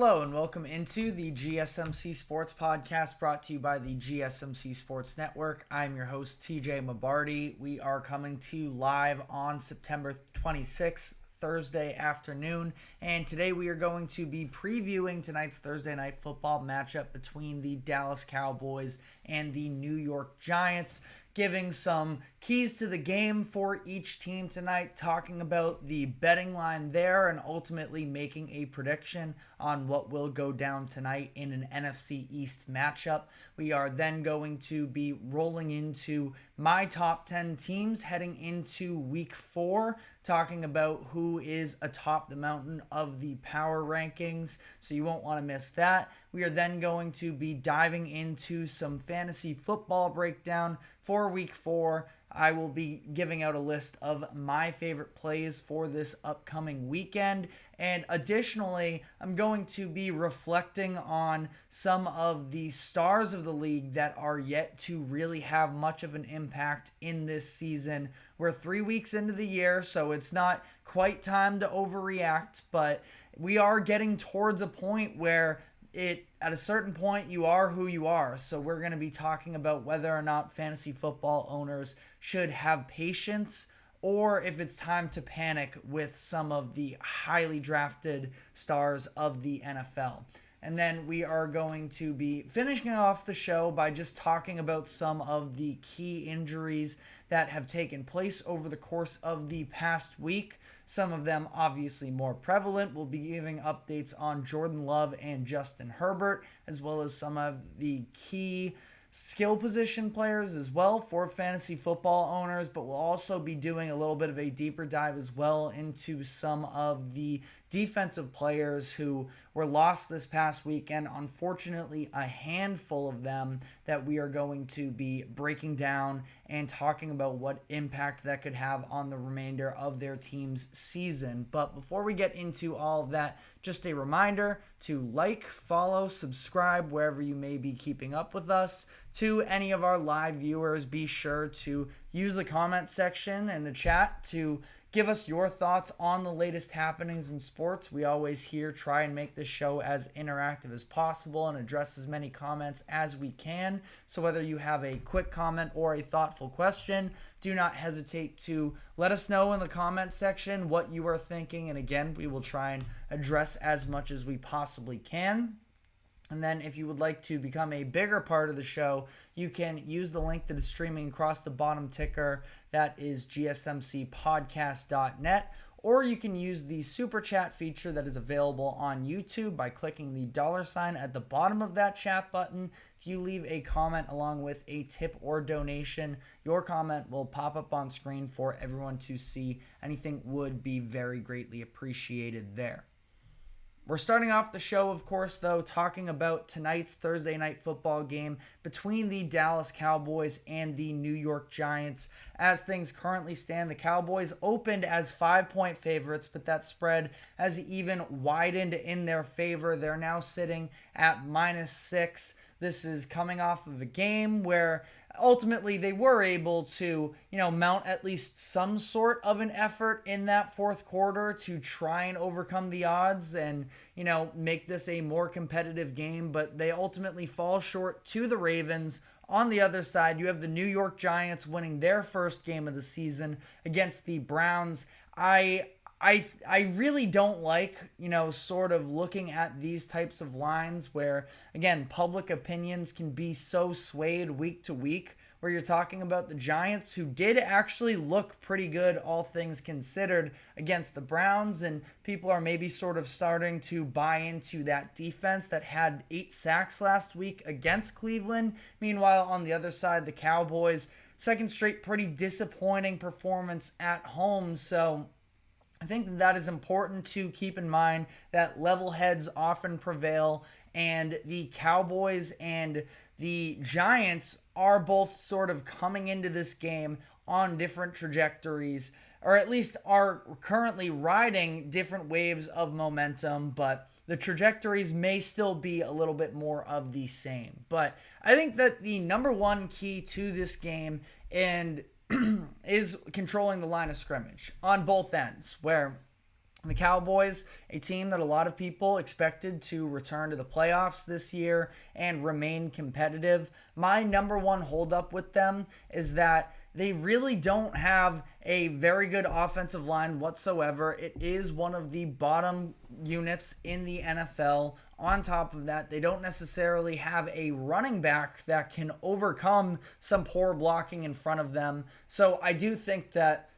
Hello and welcome into the GSMC Sports Podcast brought to you by the GSMC Sports Network. I'm your host, TJ Mabardi. We are coming to you live on September 26th, Thursday afternoon, and today we are going to be previewing tonight's Thursday night football matchup between the Dallas Cowboys and the New York Giants, giving some keys to the game for each team tonight, talking about the betting line there, and ultimately making a prediction on what will go down tonight in an NFC East matchup. We are then going to be rolling into my top 10 teams heading into week 4, talking about who is atop the mountain of the power rankings, so you won't want to miss that. We are then going to be diving into some fantasy football breakdown for week 4. I will be giving out a list of my favorite plays for this upcoming weekend. And additionally, I'm going to be reflecting on some of the stars of the league that are yet to really have much of an impact in this season. We're 3 weeks into the year, so it's not quite time to overreact, but we are getting towards a point where at a certain point you are who you are. So we're going to be talking about whether or not fantasy football owners should have patience or if it's time to panic with some of the highly drafted stars of the NFL. And then we are going to be finishing off the show by just talking about some of the key injuries that have taken place over the course of the past week. Some of them obviously more prevalent. We'll be giving updates on Jordan Love and Justin Herbert, as well as some of the key skill position players as well for fantasy football owners, but we'll also be doing a little bit of a deeper dive as well into some of the defensive players who were lost this past weekend. Unfortunately, a handful of them that we are going to be breaking down and talking about what impact that could have on the remainder of their team's season. But before we get into all of that, just a reminder to like, follow, subscribe wherever you may be keeping up with us. To any of our live viewers, be sure to use the comment section and the chat to give us your thoughts on the latest happenings in sports. We always here try and make this show as interactive as possible and address as many comments as we can. So whether you have a quick comment or a thoughtful question, do not hesitate to let us know in the comment section what you are thinking. And again, we will try and address as much as we possibly can. And then if you would like to become a bigger part of the show, you can use the link that is streaming across the bottom ticker. That is gsmcpodcast.net. Or you can use the super chat feature that is available on YouTube by clicking the $ at the bottom of that chat button. If you leave a comment along with a tip or donation, your comment will pop up on screen for everyone to see. Anything would be very greatly appreciated there. We're starting off the show, of course, though, talking about tonight's Thursday night football game between the Dallas Cowboys and the New York Giants. As things currently stand, the Cowboys opened as 5-point favorites, but that spread has even widened in their favor. They're now sitting at -6. This is coming off of a game where ultimately they were able to, mount at least some sort of an effort in that fourth quarter to try and overcome the odds and, make this a more competitive game. But they ultimately fall short to the Ravens. On the other side, you have the New York Giants winning their first game of the season against the Browns. I really don't like, sort of looking at these types of lines where, again, public opinions can be so swayed week to week, where you're talking about the Giants, who did actually look pretty good, all things considered, against the Browns, and people are maybe sort of starting to buy into that defense that had 8 sacks last week against Cleveland. Meanwhile, on the other side, the Cowboys, second straight pretty disappointing performance at home. So I think that is important to keep in mind, that level heads often prevail, and the Cowboys and the Giants are both sort of coming into this game on different trajectories, or at least are currently riding different waves of momentum, but the trajectories may still be a little bit more of the same. But I think that the number one key to this game and is controlling the line of scrimmage on both ends, where The Cowboys, a team that a lot of people expected to return to the playoffs this year and remain competitive. My number one holdup with them is that they really don't have a very good offensive line whatsoever. It is one of the bottom units in the NFL. On top of that, they don't necessarily have a running back that can overcome some poor blocking in front of them. So I do think that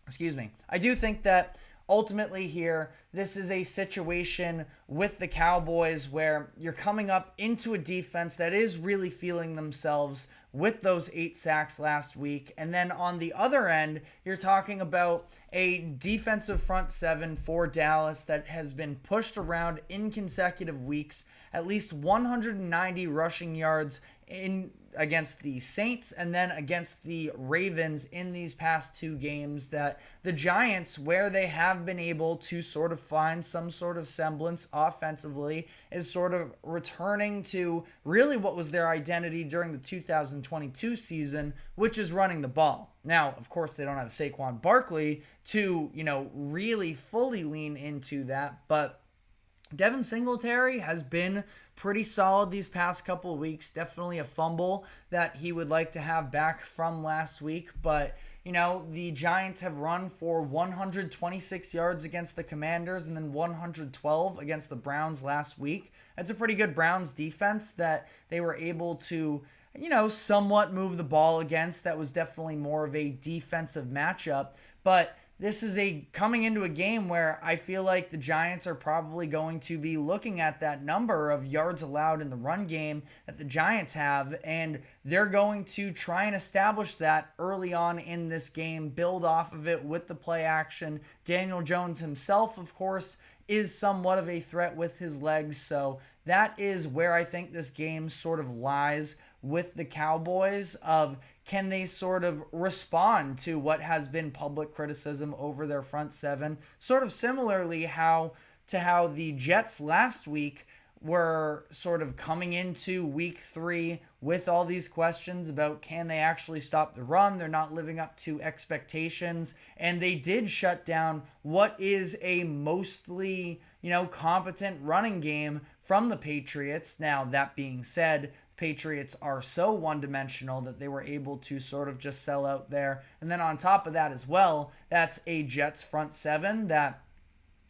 excuse me. I do think that ultimately here, this is a situation with the Cowboys where you're coming up into a defense that is really feeling themselves with those 8 sacks last week. And then on the other end, you're talking about a defensive front seven for Dallas that has been pushed around in consecutive weeks, at least 190 rushing yards in against the Saints and then against the Ravens in these past 2 games. That the Giants, where they have been able to sort of find some sort of semblance offensively, is sort of returning to really what was their identity during the 2022 season, which is running the ball. Now, of course, they don't have Saquon Barkley to, really fully lean into that, but Devin Singletary has been pretty solid these past couple of weeks. Definitely a fumble that he would like to have back from last week. But, the Giants have run for 126 yards against the Commanders and then 112 against the Browns last week. That's a pretty good Browns defense that they were able to, somewhat move the ball against. That was definitely more of a defensive matchup. But this is coming into a game where I feel like the Giants are probably going to be looking at that number of yards allowed in the run game that the Giants have, and they're going to try and establish that early on in this game, build off of it with the play action. Daniel Jones himself, of course, is somewhat of a threat with his legs, so that is where I think this game sort of lies with the Cowboys of can they sort of respond to what has been public criticism over their front seven, sort of similarly how the Jets last week were sort of coming into week 3 with all these questions about can they actually stop the run? They're not living up to expectations, and they did shut down what is a mostly, competent running game from the Patriots. Now, that being said, Patriots are so one-dimensional that they were able to sort of just sell out there. And then on top of that as well, that's a Jets front seven that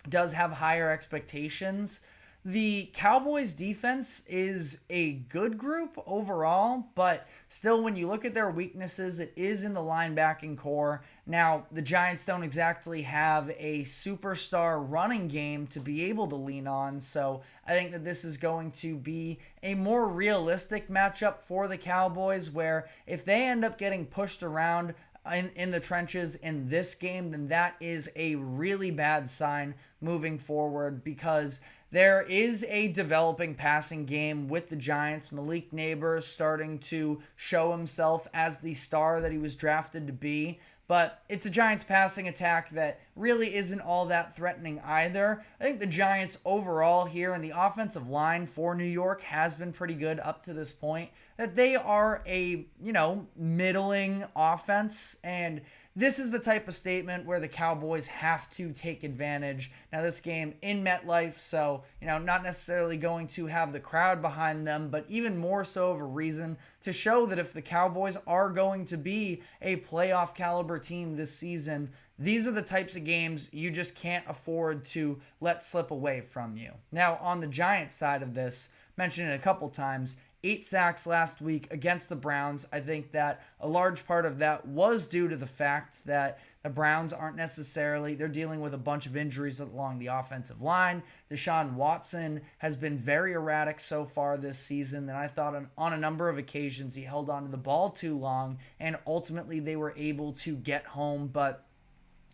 does have higher expectations. The Cowboys defense is a good group overall, but still when you look at their weaknesses, it is in the linebacking core. Now, the Giants don't exactly have a superstar running game to be able to lean on, so I think that this is going to be a more realistic matchup for the Cowboys, where if they end up getting pushed around in the trenches in this game, then that is a really bad sign moving forward, because there is a developing passing game with the Giants. Malik Neighbors starting to show himself as the star that he was drafted to be. But it's a Giants passing attack that really isn't all that threatening either. I think the Giants overall here and the offensive line for New York has been pretty good up to this point. That they are a, middling offense, and this is the type of statement where the Cowboys have to take advantage. Now, this game in MetLife, so, not necessarily going to have the crowd behind them, but even more so of a reason to show that if the Cowboys are going to be a playoff caliber team this season, these are the types of games you just can't afford to let slip away from you. Now, on the Giants side of this, mentioned it a couple times, 8 sacks last week against the Browns. I think that a large part of that was due to the fact that the Browns aren't necessarily, they're dealing with a bunch of injuries along the offensive line. Deshaun Watson has been very erratic so far this season, and I thought on a number of occasions he held onto the ball too long, and ultimately they were able to get home. But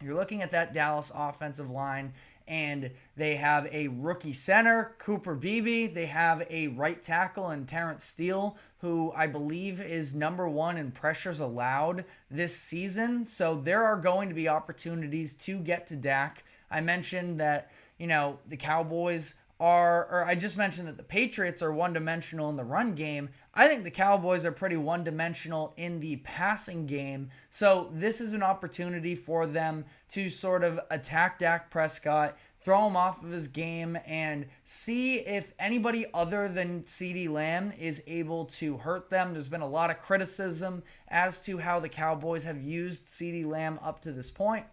you're looking at that Dallas offensive line, and they have a rookie center, Cooper Beebe. They have a right tackle in Terrence Steele, who I believe is number 1 in pressures allowed this season. So there are going to be opportunities to get to Dak. I mentioned that, the Cowboys or I just mentioned that the Patriots are one-dimensional in the run game. I think the Cowboys are pretty one-dimensional in the passing game. So this is an opportunity for them to sort of attack Dak Prescott, throw him off of his game, and see if anybody other than CeeDee Lamb is able to hurt them. There's been a lot of criticism as to how the Cowboys have used CeeDee Lamb up to this point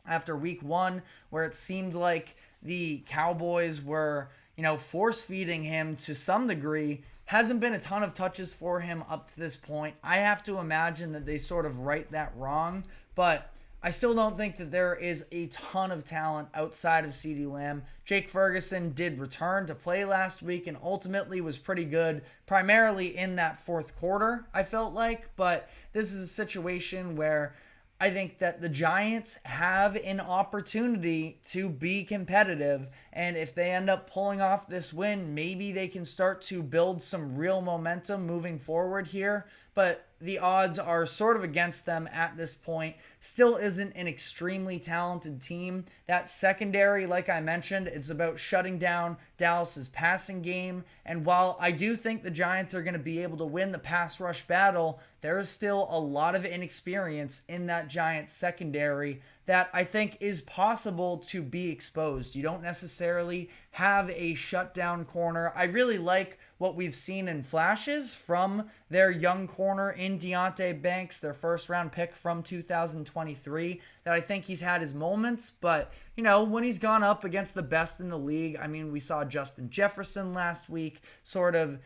after week 1, where it seemed like the Cowboys were, force feeding him to some degree. Hasn't been a ton of touches for him up to this point. I have to imagine that they sort of right that wrong, but I still don't think that there is a ton of talent outside of CeeDee Lamb. Jake Ferguson did return to play last week and ultimately was pretty good, primarily in that fourth quarter, I felt like. But this is a situation where I think that the Giants have an opportunity to be competitive, and if they end up pulling off this win, maybe they can start to build some real momentum moving forward here. But the odds are sort of against them at this point. Still isn't an extremely talented team. That secondary, like I mentioned, it's about shutting down Dallas's passing game. And while I do think the Giants are going to be able to win the pass rush battle, there is still a lot of inexperience in that Giants secondary that I think is possible to be exposed. You don't necessarily have a shutdown corner. I really like what we've seen in flashes from their young corner in Deonte Banks, their first round pick from 2023, that I think he's had his moments, but when he's gone up against the best in the league, I mean, we saw Justin Jefferson last week sort of,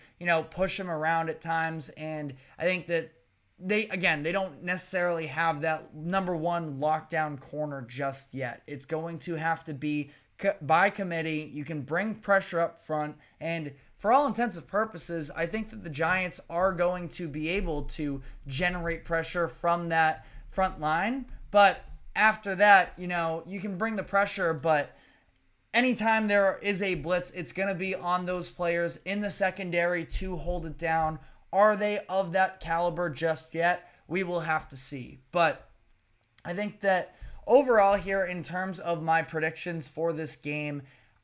push him around at times, and I think that they don't necessarily have that number one lockdown corner just yet. It's going to have to be by committee. You can bring pressure up front, and for all intents and purposes, I think that the Giants are going to be able to generate pressure from that front line. But after that, you can bring the pressure, but anytime there is a blitz, it's going to be on those players in the secondary to hold it down. Are they of that caliber just yet? We will have to see. But I think that overall here, in terms of my predictions for this game,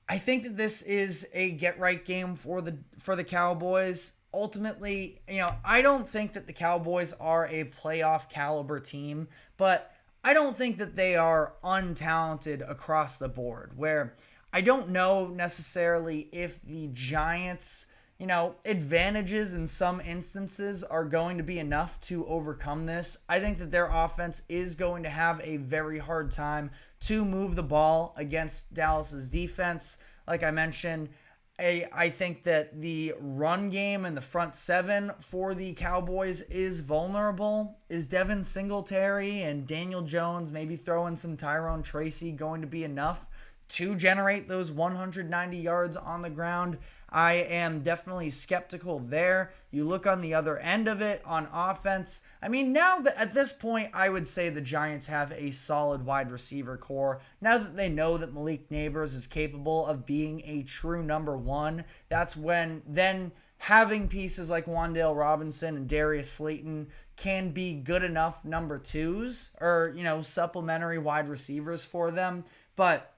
I think that this is a get-right game for the Cowboys. Ultimately, I don't think that the Cowboys are a playoff caliber team, but I don't think that they are untalented across the board, where I don't know necessarily if the Giants' advantages in some instances are going to be enough to overcome this. I think that their offense is going to have a very hard time to move the ball against Dallas's defense. Like I mentioned, I think that the run game and the front seven for the Cowboys is vulnerable. Is Devin Singletary and Daniel Jones, maybe throw in some Tyrone Tracy, going to be enough to generate those 190 yards on the ground? I am definitely skeptical there. You look on the other end of it on offense. I mean, now that at this point, I would say the Giants have a solid wide receiver core. Now that they know that Malik Nabers is capable of being a true number one, that's when then having pieces like Wan'Dale Robinson and Darius Slayton can be good enough number twos or, supplementary wide receivers for them. But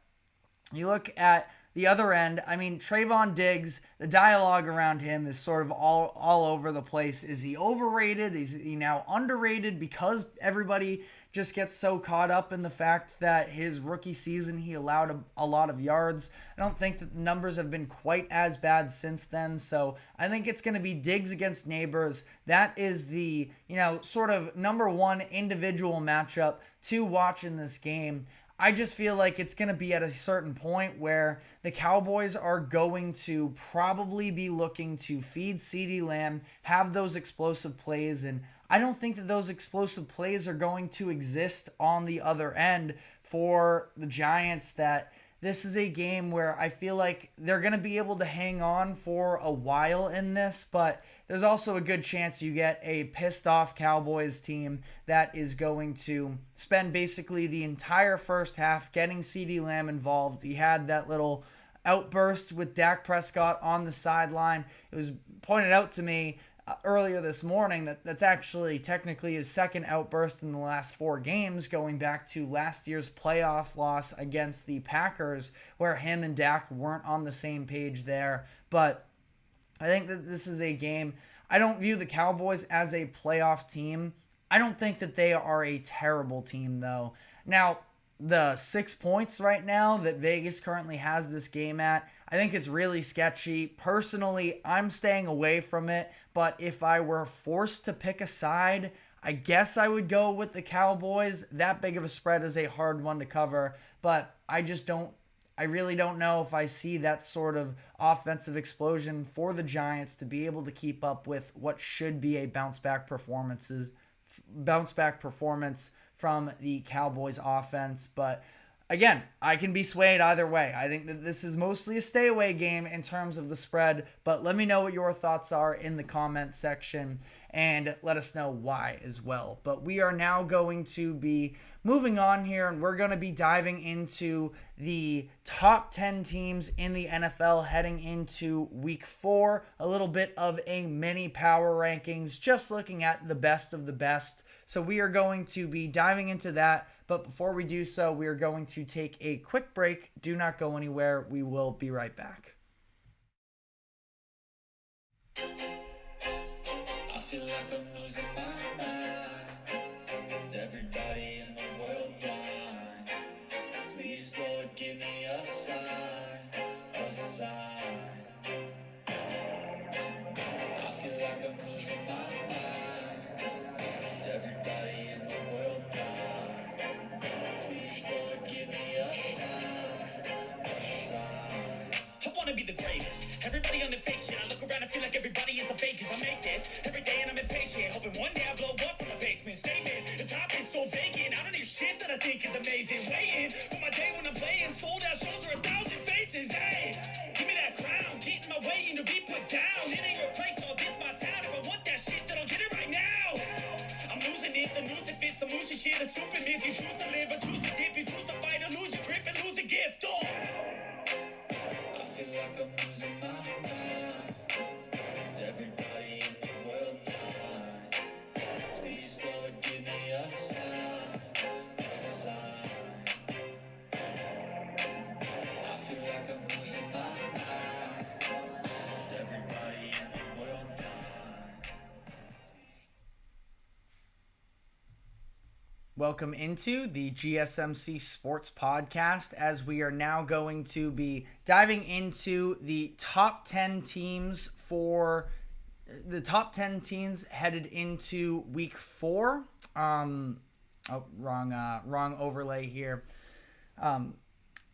you look at the other end, I mean, Trayvon Diggs, the dialogue around him is sort of all over the place. Is he overrated? Is he now underrated because everybody just gets so caught up in the fact that his rookie season he allowed a lot of yards? I don't think that the numbers have been quite as bad since then. So I think it's going to be Diggs against Nabers. That is the, sort of number one individual matchup to watch in this game. I just feel like it's going to be at a certain point where the Cowboys are going to probably be looking to feed CeeDee Lamb, have those explosive plays, and I don't think that those explosive plays are going to exist on the other end for the Giants. That this is a game where I feel like they're going to be able to hang on for a while in this, but there's also a good chance you get a pissed off Cowboys team that is going to spend basically the entire first half getting CeeDee Lamb involved. He had that little outburst with Dak Prescott on the sideline. It was pointed out to me earlier this morning that's actually technically his second outburst in the last 4 games, going back to last year's playoff loss against the Packers, where him and Dak weren't on the same page there. But I think that this is a game. I don't view the Cowboys as a playoff team. I don't think that they are a terrible team, though. Now, the 6 points right now that Vegas currently has this game at, I think it's really sketchy. Personally, I'm staying away from it, but if I were forced to pick a side, I guess I would go with the Cowboys. That big of a spread is a hard one to cover, but I really don't know if I see that sort of offensive explosion for the Giants to be able to keep up with what should be a bounce back performance from the Cowboys offense. But again, I can be swayed either way. I think that this is mostly a stay away game in terms of the spread, but let me know what your thoughts are in the comment section and let us know why as well. But we are now going to be moving on here, and we're going to be diving into the top 10 teams in the NFL heading into week 4, a little bit of a mini power rankings, just looking at the best of the best. So we are going to be diving into that. But before we do so, we are going to take a quick break. Do not go anywhere. We will be right back. I feel like I'm losing my mind. Is everybody in the world blind? Please, Lord, give me a sign, a sign. I feel like I'm losing my mind. Is everybody in the world blind? Please, Lord, give me a sign, a sign. I wanna be the greatest. Everybody on the fake shit. I look around and feel like everybody is the fakest. I make this every day and I'm impatient, hoping one day I blow up from the basement. Statement, the top is so vacant. I don't hear shit that I think is amazing. Waiting for my day when I'm playing sold out shows for 1,000 faces. Hey, give me that crown, get in my way and to be put down. It ain't replaced, all this my sound. If I want that shit, then I'll get it right now. I'm losing it, the news if it's some moosey shit. A stupid myth, you choose to live or choose to dip. You choose to fight or lose your grip and lose a gift. Oh, I feel like I'm losing my mind. Is everybody in the world blind? Please, Lord, give me a sign, a sign. I feel like I'm losing my mind. Is everybody in the world blind? Welcome into the GSMC Sports Podcast, as we are now going to be diving into the top 10 teams headed into week 4. Wrong overlay here.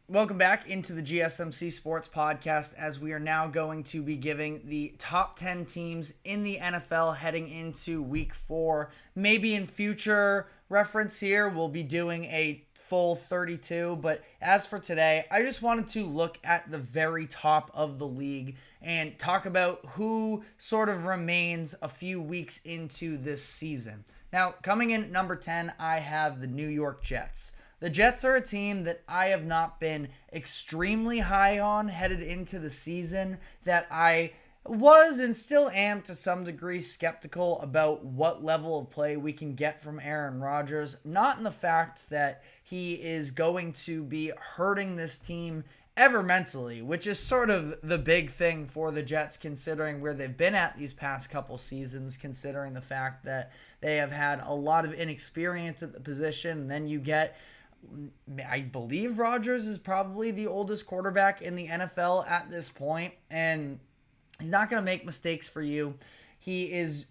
Welcome back into the GSMC Sports Podcast, as we are now going to be giving the top 10 teams in the NFL heading into week 4. Maybe in future reference here, we'll be doing a full 32, but as for today, I just wanted to look at the very top of the league and talk about who sort of remains a few weeks into this season. Now, coming in at number 10, I have the New York Jets. The Jets are a team that I have not been extremely high on headed into the season, that I was and still am to some degree skeptical about what level of play we can get from Aaron Rodgers. Not in the fact that he is going to be hurting this team ever mentally, which is sort of the big thing for the Jets, considering where they've been at these past couple seasons, considering the fact that they have had a lot of inexperience at the position. And then you get, I believe Rodgers is probably the oldest quarterback in the NFL at this point, and he's not going to make mistakes for you. He is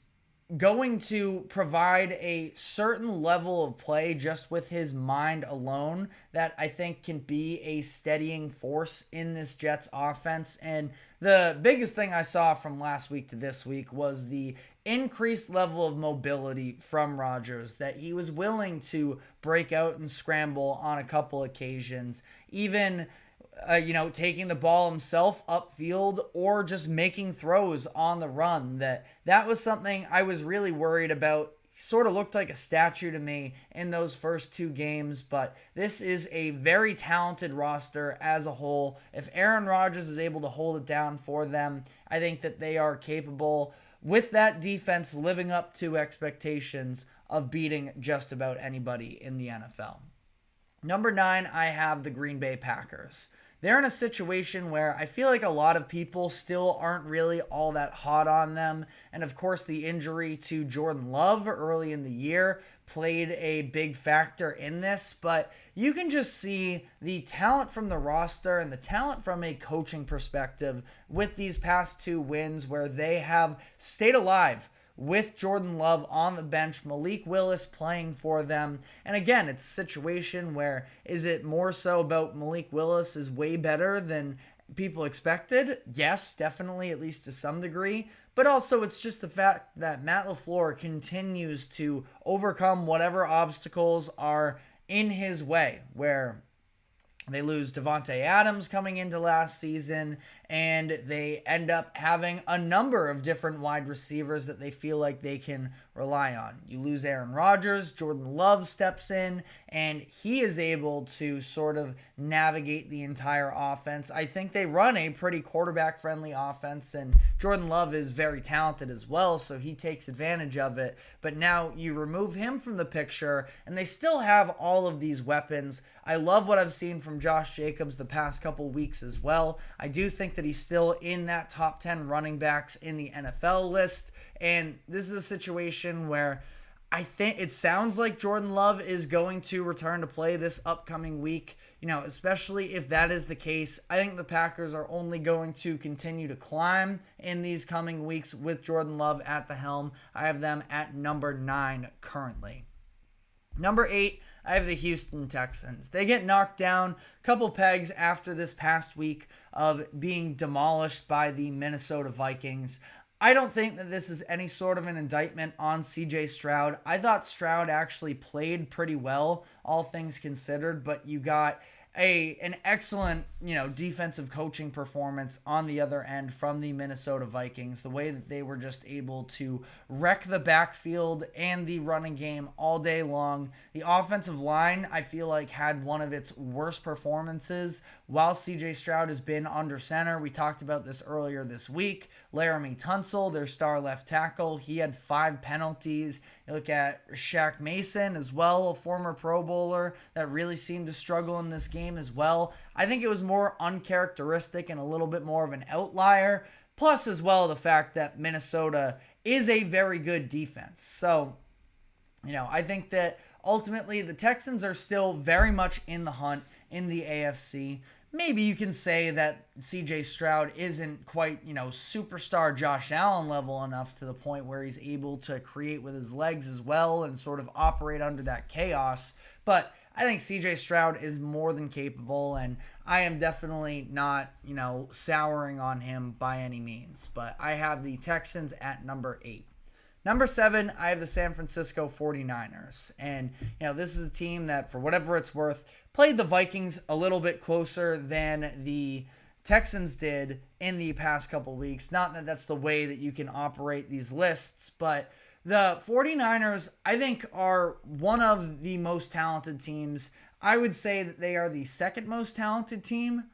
going to provide a certain level of play just with his mind alone that I think can be a steadying force in this Jets offense. And the biggest thing I saw from last week to this week was the increased level of mobility from Rodgers, that he was willing to break out and scramble on a couple occasions, even taking the ball himself upfield or just making throws on the run. That was something I was really worried about. He sort of looked like a statue to me in those first 2 games, but this is a very talented roster as a whole. If Aaron Rodgers is able to hold it down for them, I think that they are capable with that defense living up to expectations of beating just about anybody in the NFL. Number 9, I have the Green Bay Packers. They're in a situation where I feel like a lot of people still aren't really all that hot on them. And of course, the injury to Jordan Love early in the year played a big factor in this. But you can just see the talent from the roster and the talent from a coaching perspective with these past 2 wins where they have stayed alive with Jordan Love on the bench, Malik Willis playing for them. And again, it's a situation where, is it more so about Malik Willis is way better than people expected? Yes, definitely, at least to some degree. But also, it's just the fact that Matt LaFleur continues to overcome whatever obstacles are in his way, where they lose Devontae Adams coming into last season, and they end up having a number of different wide receivers that they feel like they can rely on. You lose Aaron Rodgers, Jordan Love steps in, and he is able to sort of navigate the entire offense. I think they run a pretty quarterback-friendly offense, and Jordan Love is very talented as well, so he takes advantage of it. But now you remove him from the picture, and they still have all of these weapons. I love what I've seen from Josh Jacobs the past couple weeks as well. I do think that he's still in that top 10 running backs in the NFL list. And this is a situation where I think it sounds like Jordan Love is going to return to play this upcoming week. Especially if that is the case, I think the Packers are only going to continue to climb in these coming weeks with Jordan Love at the helm. I have them at number 9 currently. Number 8, I have the Houston Texans. They get knocked down a couple pegs after this past week of being demolished by the Minnesota Vikings. I don't think that this is any sort of an indictment on CJ Stroud. I thought Stroud actually played pretty well, all things considered, but you got an excellent, defensive coaching performance on the other end from the Minnesota Vikings. The way that they were just able to wreck the backfield and the running game all day long. The offensive line, I feel like, had one of its worst performances while CJ Stroud has been under center. We talked about this earlier this week. Laramie Tunsil, their star left tackle, he had 5 penalties. You look at Shaq Mason as well, a former Pro Bowler that really seemed to struggle in this game as well. I think it was more uncharacteristic and a little bit more of an outlier. Plus as well the fact that Minnesota is a very good defense. So, I think that ultimately the Texans are still very much in the hunt in the AFC. Maybe you can say that CJ Stroud isn't quite, superstar Josh Allen level enough to the point where he's able to create with his legs as well and sort of operate under that chaos. But I think CJ Stroud is more than capable, and I am definitely not, souring on him by any means. But I have the Texans at number 8. Number 7, I have the San Francisco 49ers. And, this is a team that, for whatever it's worth, played the Vikings a little bit closer than the Texans did in the past couple weeks. Not that that's the way that you can operate these lists, but the 49ers, I think, are one of the most talented teams. I would say that they are the second most talented team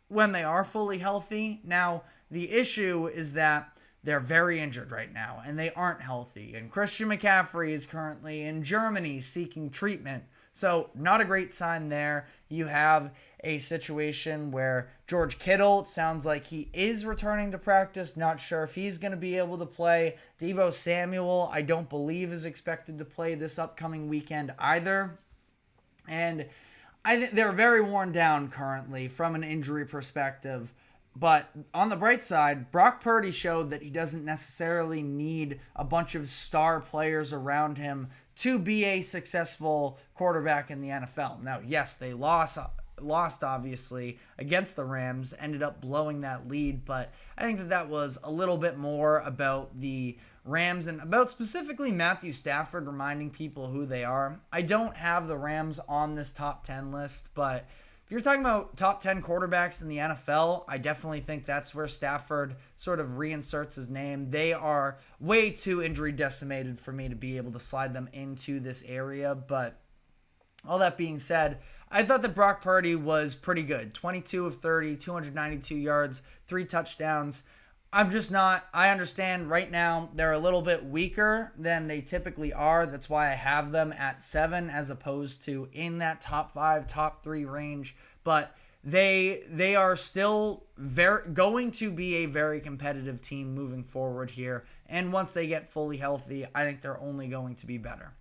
when they are fully healthy. Now, the issue is that they're very injured right now, and they aren't healthy. And Christian McCaffrey is currently in Germany seeking treatment. So, not a great sign there. You have a situation where George Kittle, it sounds like he is returning to practice. Not sure if he's going to be able to play. Deebo Samuel, I don't believe, is expected to play this upcoming weekend either. And I think they're very worn down currently from an injury perspective. But on the bright side, Brock Purdy showed that he doesn't necessarily need a bunch of star players around him to be a successful quarterback in the NFL. Now, yes, they lost obviously against the Rams, ended up blowing that lead, but I think that was a little bit more about the Rams and about specifically Matthew Stafford reminding people who they are. I don't have the Rams on this top 10 list, but if you're talking about top 10 quarterbacks in the NFL, I definitely think that's where Stafford sort of reinserts his name. They are way too injury decimated for me to be able to slide them into this area. But all that being said, I thought that Brock Purdy was pretty good. 22 of 30, 292 yards, 3 touchdowns. I'm just not. I understand right now they're a little bit weaker than they typically are. That's why I have them at 7 as opposed to in that top 5, top 3 range. But they are still very going to be a very competitive team moving forward here. And once they get fully healthy, I think they're only going to be better.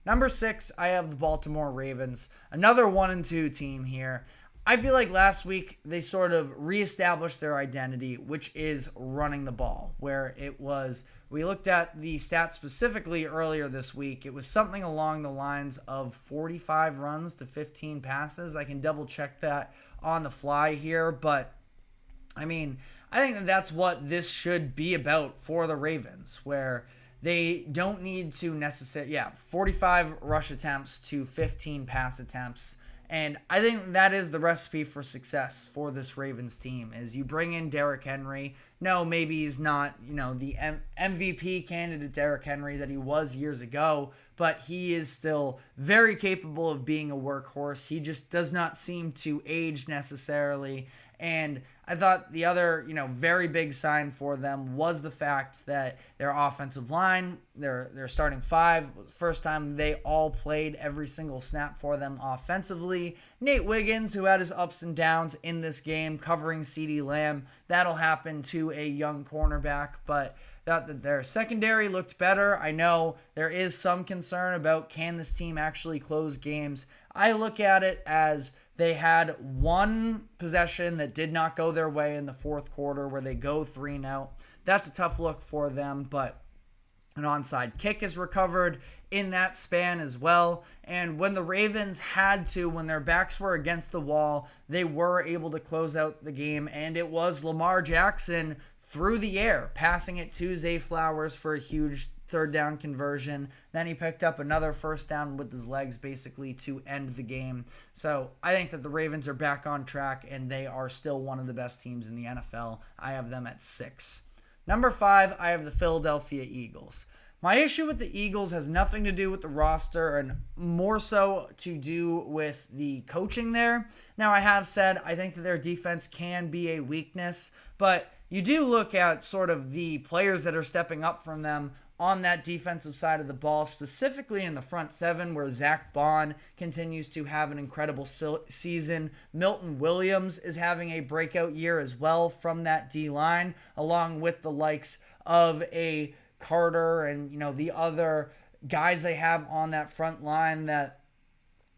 Number 6, I have the Baltimore Ravens, another 1-2 team here. I feel like last week they sort of reestablished their identity, which is running the ball, where it was, we looked at the stats specifically earlier this week. It was something along the lines of 45 runs to 15 passes. I can double check that on the fly here, but I mean, I think that that's what this should be about for the Ravens, where they don't need to necessarily, 45 rush attempts to 15 pass attempts. And I think that is the recipe for success for this Ravens team is you bring in Derrick Henry. No, maybe he's not, the MVP candidate Derrick Henry that he was years ago, but he is still very capable of being a workhorse. He just does not seem to age necessarily. And I thought the other, very big sign for them was the fact that their offensive line, their starting 5, first time they all played every single snap for them offensively. Nate Wiggins, who had his ups and downs in this game, covering CeeDee Lamb, that'll happen to a young cornerback, but that their secondary looked better. I know there is some concern about can this team actually close games. I look at it as they had one possession that did not go their way in the fourth quarter where they go 3-0. That's a tough look for them, but an onside kick is recovered in that span as well. And when the Ravens had to, when their backs were against the wall, they were able to close out the game. And it was Lamar Jackson through the air, passing it to Zay Flowers for a huge third down conversion. Then he picked up another first down with his legs basically to end the game. So I think that the Ravens are back on track and they are still one of the best teams in the NFL. I have them at 6. Number 5, I have the Philadelphia Eagles. My issue with the Eagles has nothing to do with the roster and more so to do with the coaching there. Now, I have said I think that their defense can be a weakness, but you do look at sort of the players that are stepping up from them on that defensive side of the ball, specifically in the front 7 where Zach Bond continues to have an incredible season. Milton Williams is having a breakout year as well from that D-line, along with the likes of a Carter and, the other guys they have on that front line that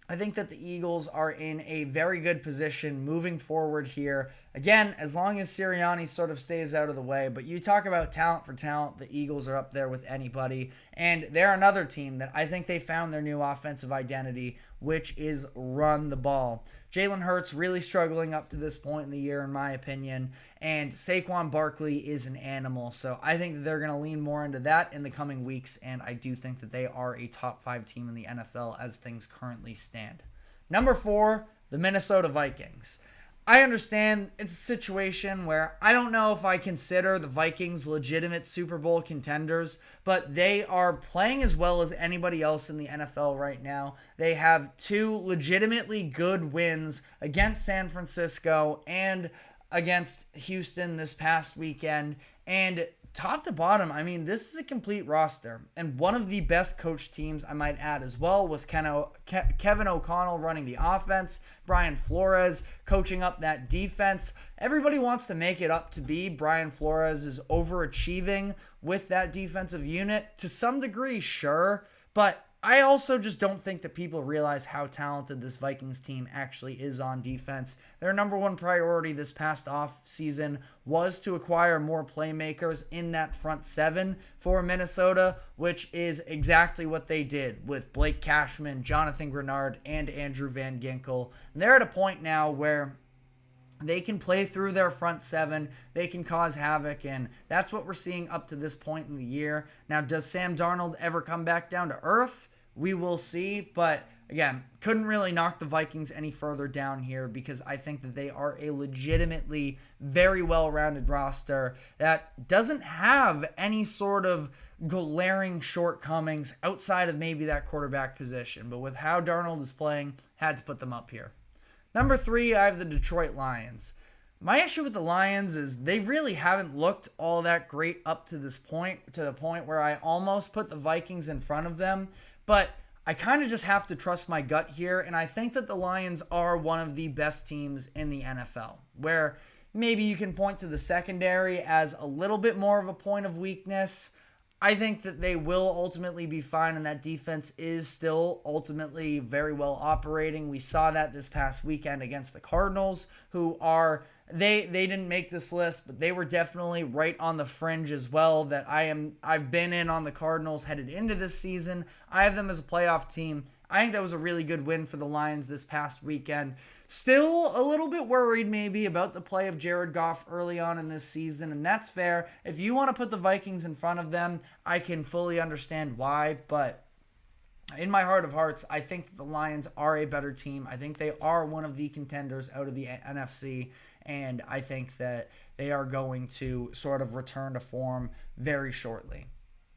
I think that the Eagles are in a very good position moving forward here. Again, as long as Sirianni sort of stays out of the way. But you talk about talent for talent, the Eagles are up there with anybody. And they're another team that I think they found their new offensive identity, which is run the ball. Jalen Hurts really struggling up to this point in the year, in my opinion. And Saquon Barkley is an animal. So I think that they're going to lean more into that in the coming weeks. And I do think that they are a top 5 team in the NFL as things currently stand. Number 4, the Minnesota Vikings. I understand it's a situation where I don't know if I consider the Vikings legitimate Super Bowl contenders, but they are playing as well as anybody else in the NFL right now. They have 2 legitimately good wins against San Francisco and against Houston this past weekend. And top to bottom, I mean, this is a complete roster and one of the best coached teams, I might add as well, with Kevin O'Connell running the offense, Brian Flores coaching up that defense. Everybody wants to make it up to be Brian Flores is overachieving with that defensive unit to some degree, sure, but I also just don't think that people realize how talented this Vikings team actually is on defense. Their number one priority this past offseason was to acquire more playmakers in that front 7 for Minnesota, which is exactly what they did with Blake Cashman, Jonathan Grenard, and Andrew Van Ginkel. And they're at a point now where they can play through their front 7. They can cause havoc, and that's what we're seeing up to this point in the year. Now, does Sam Darnold ever come back down to earth? We will see, but again, couldn't really knock the Vikings any further down here because I think that they are a legitimately very well-rounded roster that doesn't have any sort of glaring shortcomings outside of maybe that quarterback position. But with how Darnold is playing, had to put them up here. Number 3, I have the Detroit Lions. My issue with the Lions is they really haven't looked all that great up to this point, to the point where I almost put the Vikings in front of them. But I kind of just have to trust my gut here, and I think that the Lions are one of the best teams in the NFL, where maybe you can point to the secondary as a little bit more of a point of weakness. I think that they will ultimately be fine, and that defense is still ultimately very well operating. We saw that this past weekend against the Cardinals, who are they didn't make this list, but they were definitely right on the fringe as well. I've been in on the Cardinals headed into this season. I have them as a playoff team. I think that was a really good win for the Lions this past weekend. Still a little bit worried maybe about the play of Jared Goff early on in this season, and that's fair. If you want to put the Vikings in front of them, I can fully understand why, but in my heart of hearts, I think that the Lions are a better team. I think they are one of the contenders out of the NFC, and I think that they are going to sort of return to form very shortly.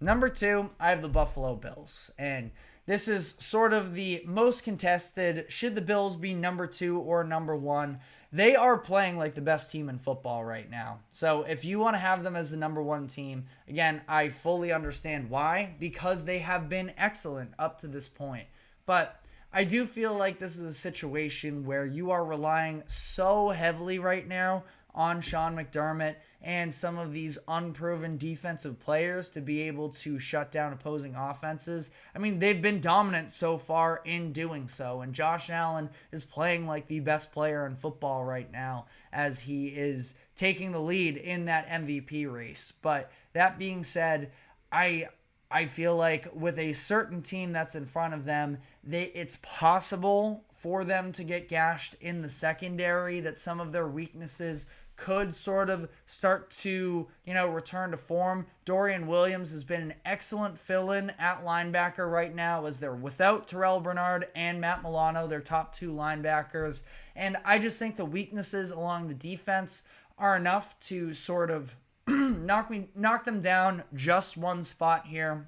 Number 2, I have the Buffalo Bills, and this is sort of the most contested. Should the Bills be number 2 or number 1? They are playing like the best team in football right now. So if you want to have them as the number 1 team, again, I fully understand why, because they have been excellent up to this point. But I do feel like this is a situation where you are relying so heavily right now on Sean McDermott and some of these unproven defensive players to be able to shut down opposing offenses. I mean, they've been dominant so far in doing so, and Josh Allen is playing like the best player in football right now as he is taking the lead in that MVP race. But that being said, I feel like with a certain team that's in front of them, it's possible for them to get gashed in the secondary, that some of their weaknesses could sort of start to, return to form. Dorian Williams has been an excellent fill-in at linebacker right now, as they're without Terrell Bernard and Matt Milano, their top 2 linebackers. And I just think the weaknesses along the defense are enough to sort of knock them down just one spot here.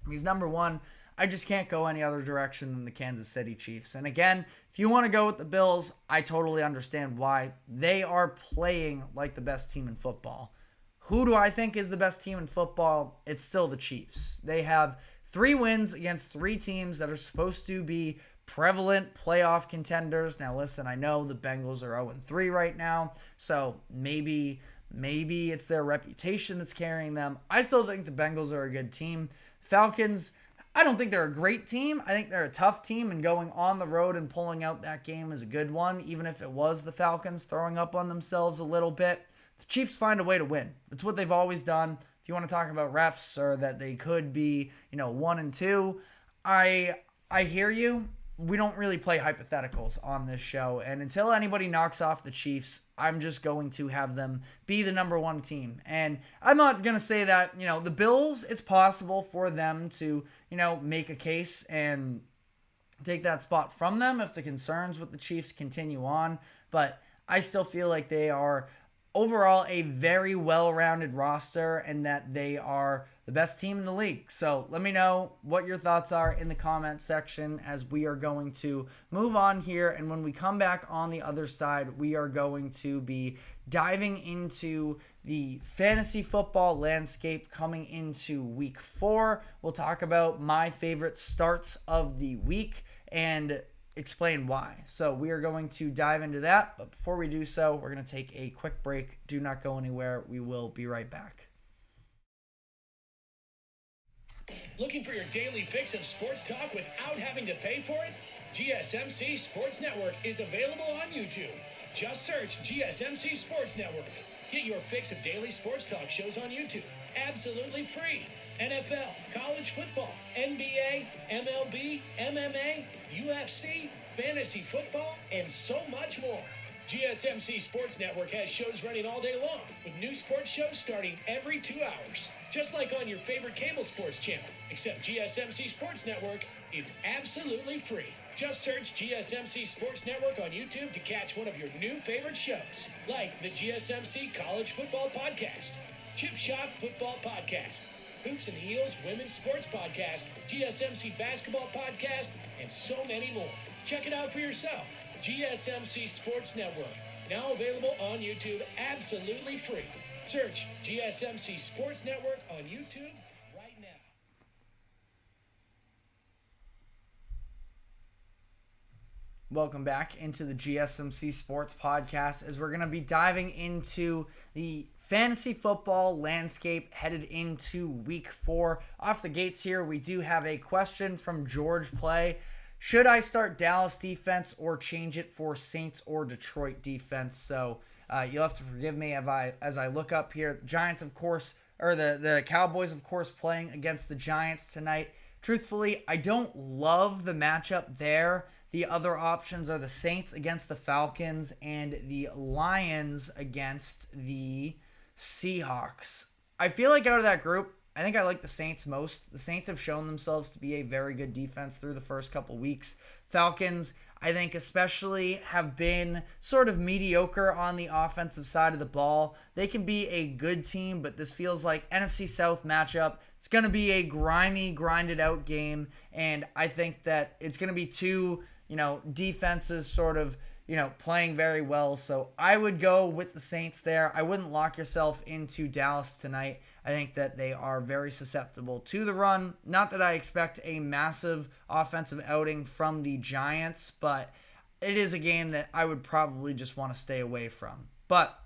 Because number 1, I just can't go any other direction than the Kansas City Chiefs. And again, if you want to go with the Bills, I totally understand why. They are playing like the best team in football. Who do I think is the best team in football? It's still the Chiefs. They have 3 wins against 3 teams that are supposed to be prevalent playoff contenders. Now listen, I know the Bengals are 0-3 right now, so maybe it's their reputation that's carrying them. I still think the Bengals are a good team. Falcons, I don't think they're a great team. I think they're a tough team, and going on the road and pulling out that game is a good one, even if it was the Falcons throwing up on themselves a little bit. The Chiefs find a way to win. That's what they've always done. If you want to talk about refs or that they could be, 1-2, I hear you. We don't really play hypotheticals on this show, and until anybody knocks off the Chiefs, I'm just going to have them be the number 1 team. And I'm not going to say that, the Bills, it's possible for them to, make a case and take that spot from them if the concerns with the Chiefs continue on, but I still feel like they are overall a very well-rounded roster and that they are the best team in the league. So let me know what your thoughts are in the comment section as we are going to move on here. And when we come back on the other side, we are going to be diving into the fantasy football landscape coming into week 4. We'll talk about my favorite starts of the week and explain why. So we are going to dive into that, but before we do so, we're going to take a quick break. Do not go anywhere. We will be right back. Looking for your daily fix of sports talk without having to pay for it? GSMC Sports Network is available on YouTube. Just search GSMC Sports Network. Get your fix of daily sports talk shows on YouTube, absolutely free. NFL, college football, NBA, MLB, MMA, UFC, fantasy football, and so much more. GSMC Sports Network has shows running all day long, with new sports shows starting every 2 hours. Just like on your favorite cable sports channel, except GSMC Sports Network is absolutely free. Just search GSMC Sports Network on YouTube to catch one of your new favorite shows, like the GSMC College Football Podcast, Chip Shot Football Podcast, Hoops and Heels Women's Sports Podcast, GSMC Basketball Podcast, and so many more. Check it out for yourself. GSMC Sports Network. Now available on YouTube absolutely free. Search GSMC Sports Network on YouTube right now. Welcome back into the GSMC Sports Podcast, as we're going to be diving into the fantasy football landscape headed into week 4. Off the gates here, we do have a question from George Play. Should I start Dallas defense or change it for Saints or Detroit defense? So you'll have to forgive me as I look up here. Giants, of course, or the Cowboys, of course, playing against the Giants tonight. Truthfully, I don't love the matchup there. The other options are the Saints against the Falcons and the Lions against the Seahawks. I feel like out of that group, I think I like the Saints most. The Saints have shown themselves to be a very good defense through the first couple weeks. Falcons, I think especially, have been sort of mediocre on the offensive side of the ball. They can be a good team, but this feels like NFC South matchup. It's going to be a grimy, grinded out game, and I think that it's going to be two, defenses sort of, playing very well. So I would go with the Saints there. I wouldn't lock yourself into Dallas tonight. I think that they are very susceptible to the run. Not that I expect a massive offensive outing from the Giants, but it is a game that I would probably just want to stay away from. But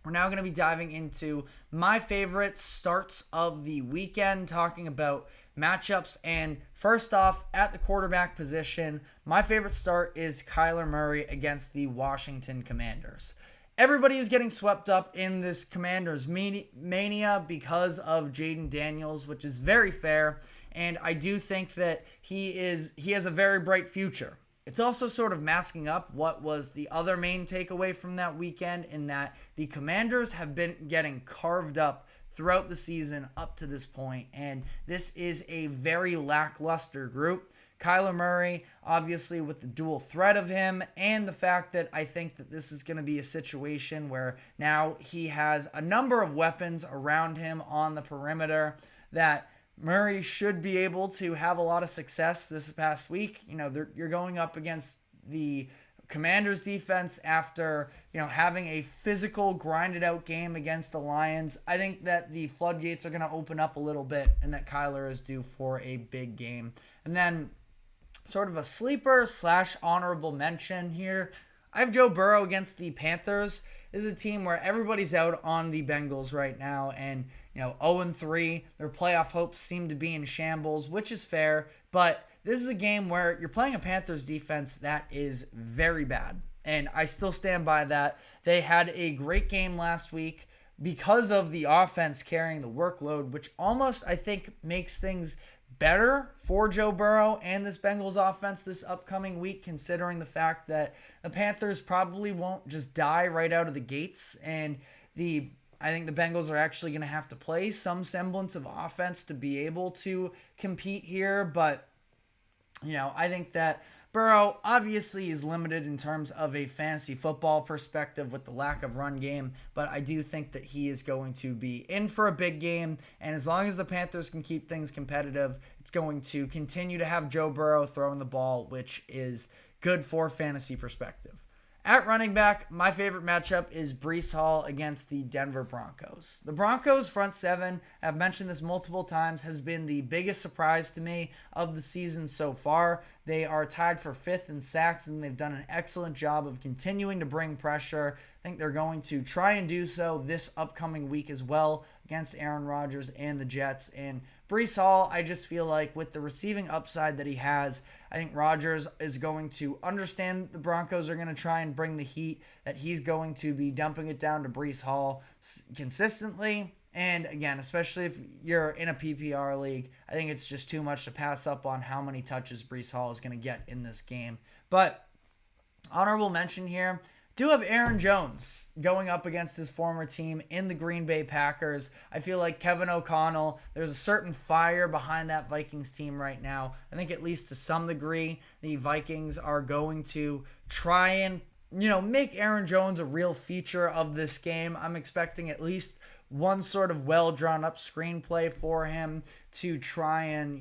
we're now going to be diving into my favorite starts of the weekend, talking about matchups. And first off, at the quarterback position, my favorite start is Kyler Murray against the Washington Commanders. Everybody is getting swept up in this Commanders mania because of Jaden Daniels, which is very fair. And I do think that he has a very bright future. It's also sort of masking up what was the other main takeaway from that weekend, in that the Commanders have been getting carved up throughout the season up to this point, and this is a very lackluster group. Kyler Murray, obviously, with the dual threat of him, and the fact that I think that this is going to be a situation where now he has a number of weapons around him on the perimeter, that Murray should be able to have a lot of success this past week. You're going up against the Commanders defense after, having a physical, grinded out game against the Lions. I think that the floodgates are going to open up a little bit, and that Kyler is due for a big game. And then sort of a sleeper / honorable mention here, I have Joe Burrow against the Panthers. This is a team where everybody's out on the Bengals right now, and 0-3. Their playoff hopes seem to be in shambles, which is fair, but this is a game where you're playing a Panthers defense that is very bad, and I still stand by that. They had a great game last week because of the offense carrying the workload, which almost, I think, makes things better for Joe Burrow and this Bengals offense this upcoming week, considering the fact that the Panthers probably won't just die right out of the gates, and I think the Bengals are actually going to have to play some semblance of offense to be able to compete here. But, I think that Burrow obviously is limited in terms of a fantasy football perspective with the lack of run game, but I do think that he is going to be in for a big game, and as long as the Panthers can keep things competitive, it's going to continue to have Joe Burrow throwing the ball, which is good for fantasy perspective. At running back, my favorite matchup is Breece Hall against the Denver Broncos. The Broncos front seven, I've mentioned this multiple times, has been the biggest surprise to me of the season so far. They are tied for 5th in sacks, and they've done an excellent job of continuing to bring pressure. I think they're going to try and do so this upcoming week as well against Aaron Rodgers and the Jets. And Breece Hall, I just feel like with the receiving upside that he has, I think Rodgers is going to understand the Broncos are going to try and bring the heat, that he's going to be dumping it down to Breece Hall consistently. And again, especially if you're in a PPR league, I think it's just too much to pass up on how many touches Breece Hall is going to get in this game. But honorable mention here, do have Aaron Jones going up against his former team in the Green Bay Packers. I feel like Kevin O'Connell, there's a certain fire behind that Vikings team right now. I think at least to some degree, the Vikings are going to try and, make Aaron Jones a real feature of this game. I'm expecting at least one sort of well-drawn-up screenplay for him to try and,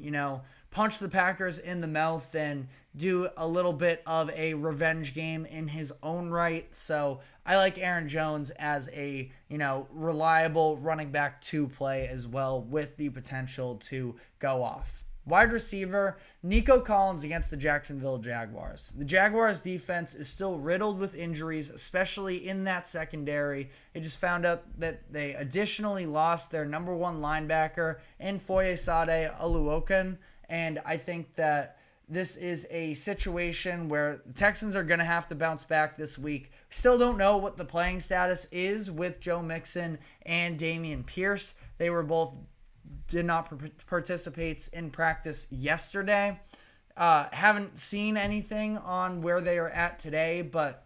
punch the Packers in the mouth and do a little bit of a revenge game in his own right. So I like Aaron Jones as a, reliable running back 2 play as well, with the potential to go off. Wide receiver, Nico Collins against the Jacksonville Jaguars. The Jaguars defense is still riddled with injuries, especially in that secondary. They just found out that they additionally lost their number 1 linebacker in Foyesade Oluokun. And I think that this is a situation where the Texans are going to have to bounce back this week. We still don't know what the playing status is with Joe Mixon and Dameon Pierce. They were both did not participate in practice yesterday. Haven't seen anything on where they are at today, but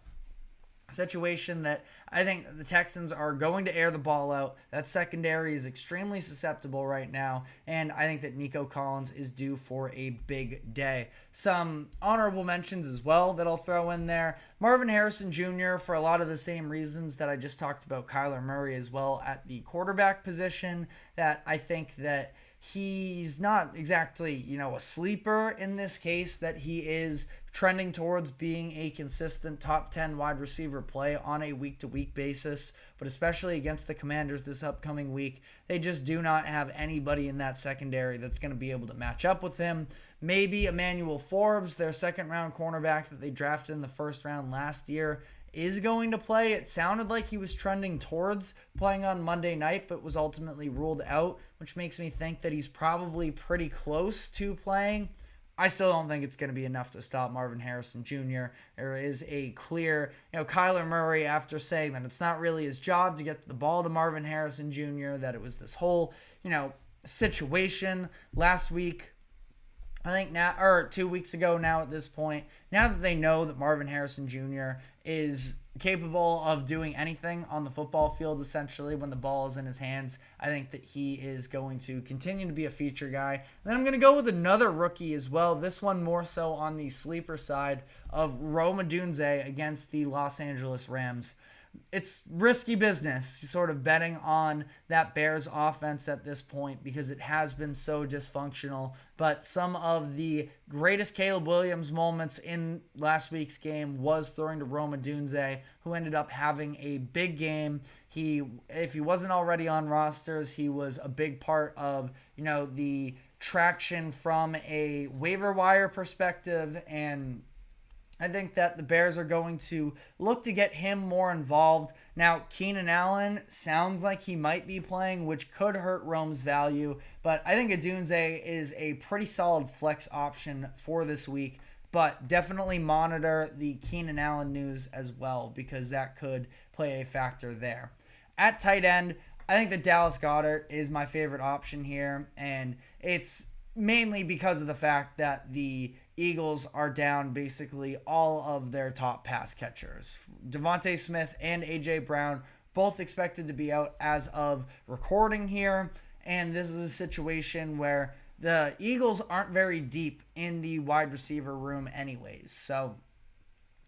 a situation that I think the Texans are going to air the ball out. That secondary is extremely susceptible right now, and I think that Nico Collins is due for a big day. Some honorable mentions as well that I'll throw in there. Marvin Harrison Jr. for a lot of the same reasons that I just talked about Kyler Murray as well at the quarterback position, that I think that he's not exactly, a sleeper in this case, that he is trending towards being a consistent top 10 wide receiver play on a week-to-week basis, but especially against the Commanders this upcoming week, they just do not have anybody in that secondary that's going to be able to match up with him. Maybe Emmanuel Forbes, their second-round cornerback that they drafted in the first round last year, is going to play. It sounded like he was trending towards playing on Monday night, but was ultimately ruled out, which makes me think that he's probably pretty close to playing. I still don't think it's going to be enough to stop Marvin Harrison Jr. There is a clear, Kyler Murray, after saying that it's not really his job to get the ball to Marvin Harrison Jr., that it was this whole, situation last week. I think now, or 2 weeks ago now at this point, now that they know that Marvin Harrison Jr. is capable of doing anything on the football field, essentially, when the ball is in his hands, I think that he is going to continue to be a feature guy. And then I'm going to go with another rookie as well, this one more so on the sleeper side of Rome Odunze against the Los Angeles Rams. It's risky business sort of betting on that Bears offense at this point because it has been so dysfunctional. But some of the greatest Caleb Williams moments in last week's game was throwing to Rome Odunze, who ended up having a big game. If he wasn't already on rosters, he was a big part of, the traction from a waiver wire perspective, and I think that the Bears are going to look to get him more involved. Now, Keenan Allen sounds like he might be playing, which could hurt Rome's value, but I think Odunze is a pretty solid flex option for this week, but definitely monitor the Keenan Allen news as well because that could play a factor there. At tight end, I think that Dallas Goedert is my favorite option here, and it's mainly because of the fact that the Eagles are down basically all of their top pass catchers. Devontae Smith and A.J. Brown both expected to be out as of recording here, and this is a situation where the Eagles aren't very deep in the wide receiver room anyways. So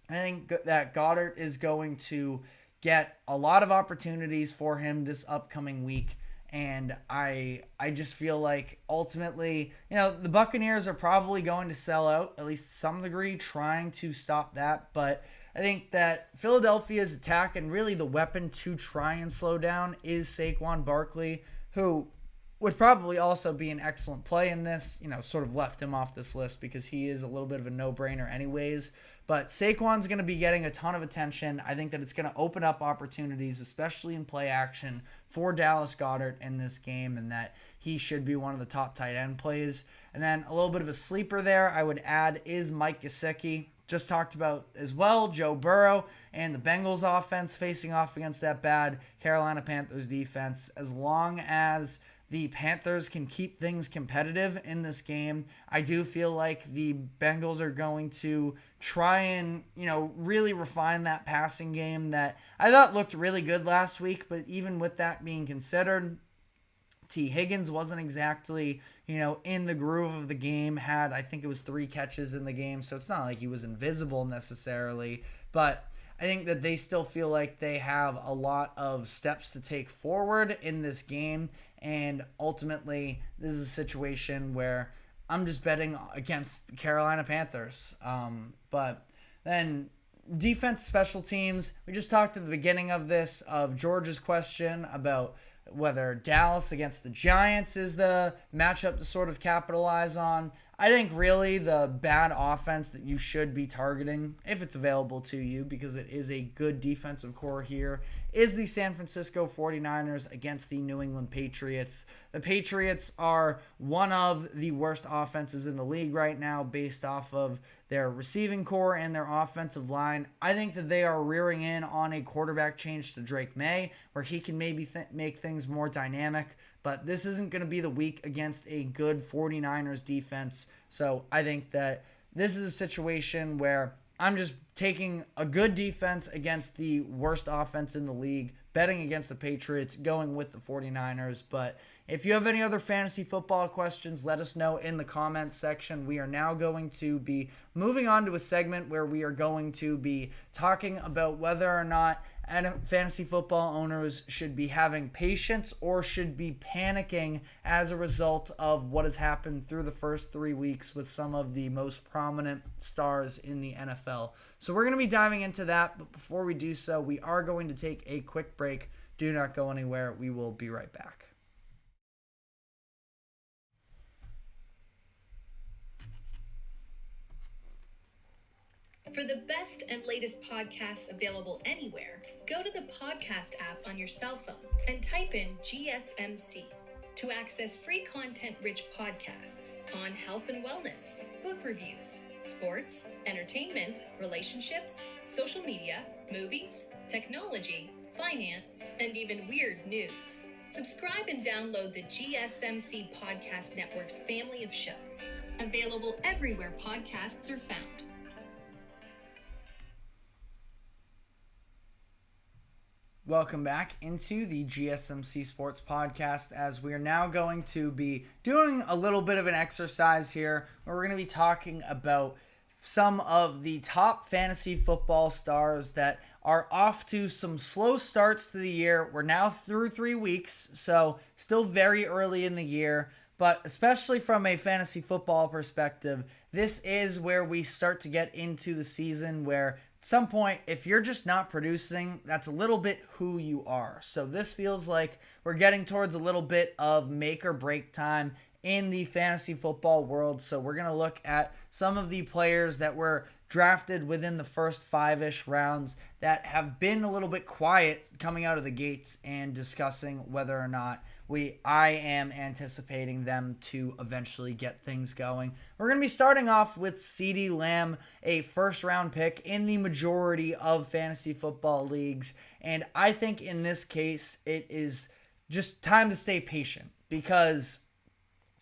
I think that Goddard is going to get a lot of opportunities for him this upcoming week. And I just feel like ultimately, the Buccaneers are probably going to sell out, at least to some degree, trying to stop that. But I think that Philadelphia's attack and really the weapon to try and slow down is Saquon Barkley, who would probably also be an excellent play in this. Sort of left him off this list because he is a little bit of a no-brainer anyways. But Saquon's going to be getting a ton of attention. I think that it's going to open up opportunities, especially in play action, for Dallas Goedert in this game, and that he should be one of the top tight end plays. And then a little bit of a sleeper there I would add is Mike Gesicki. Just talked about as well Joe Burrow and the Bengals offense facing off against that bad Carolina Panthers defense. As long as the Panthers can keep things competitive in this game, I do feel like the Bengals are going to try and, really refine that passing game that I thought looked really good last week. But even with that being considered, T. Higgins wasn't exactly, in the groove of the game. I think it was 3 catches in the game. So it's not like he was invisible necessarily. But I think that they still feel like they have a lot of steps to take forward in this game. And ultimately, this is a situation where I'm just betting against the Carolina Panthers. But then defense, special teams. We just talked at the beginning of this of George's question about whether Dallas against the Giants is the matchup to sort of capitalize on. I think really the bad offense that you should be targeting, if it's available to you, because it is a good defensive core here, is the San Francisco 49ers against the New England Patriots. The Patriots are one of the worst offenses in the league right now based off of their receiving core and their offensive line. I think that they are rearing in on a quarterback change to Drake May, where he can maybe make things more dynamic. But this isn't going to be the week against a good 49ers defense. So I think that this is a situation where I'm just taking a good defense against the worst offense in the league, betting against the Patriots, going with the 49ers. But if you have any other fantasy football questions, let us know in the comments section. We are now going to be moving on to a segment where we are going to be talking about whether or not fantasy football owners should be having patience or should be panicking as a result of what has happened through the first 3 weeks with some of the most prominent stars in the NFL. So we're going to be diving into that, but before we do so, we are going to take a quick break. Do not go anywhere. We will be right back. For the best and latest podcasts available anywhere, go to the podcast app on your cell phone and type in GSMC to access free content-rich podcasts on health and wellness, book reviews, sports, entertainment, relationships, social media, movies, technology, finance, and even weird news. Subscribe and download the GSMC Podcast Network's family of shows, available everywhere podcasts are found. Welcome back into the GSMC Sports Podcast, as we are now going to be doing a little bit of an exercise here where we're going to be talking about some of the top fantasy football stars that are off to some slow starts to the year. We're now through 3 weeks, so still very early in the year, but especially from a fantasy football perspective, this is where we start to get into the season where at some point, if you're just not producing, that's a little bit who you are. So this feels like we're getting towards a little bit of make or break time in the fantasy football world. So we're going to look at some of the players that were drafted within the first 5-ish rounds that have been a little bit quiet coming out of the gates and discussing whether or not I am anticipating them to eventually get things going. We're going to be starting off with CeeDee Lamb, a first-round pick in the majority of fantasy football leagues. And I think in this case, it is just time to stay patient because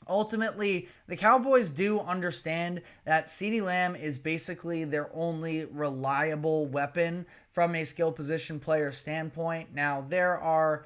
ultimately, the Cowboys do understand that CeeDee Lamb is basically their only reliable weapon from a skill position player standpoint. Now, there are,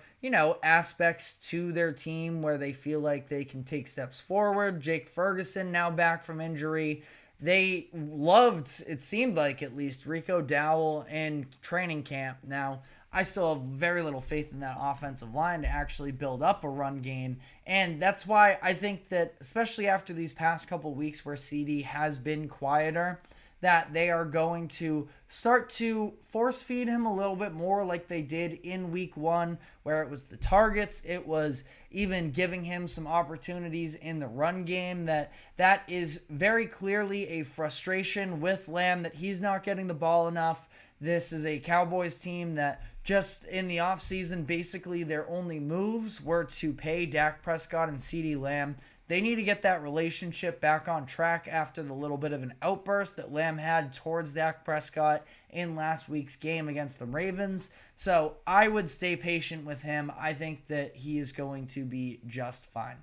aspects to their team where they feel like they can take steps forward. Jake Ferguson now back from injury. They loved, it seemed like at least, Rico Dowell in training camp. Now, I still have very little faith in that offensive line to actually build up a run game. And that's why I think that, especially after these past couple weeks where CD has been quieter, that they are going to start to force feed him a little bit more like they did in week 1, where it was the targets. It was even giving him some opportunities in the run game. That is very clearly a frustration with Lamb that he's not getting the ball enough. This is a Cowboys team that just in the offseason, basically their only moves were to pay Dak Prescott and CeeDee Lamb. They need to get that relationship back on track after the little bit of an outburst that Lamb had towards Dak Prescott in last week's game against the Ravens. So I would stay patient with him. I think that he is going to be just fine.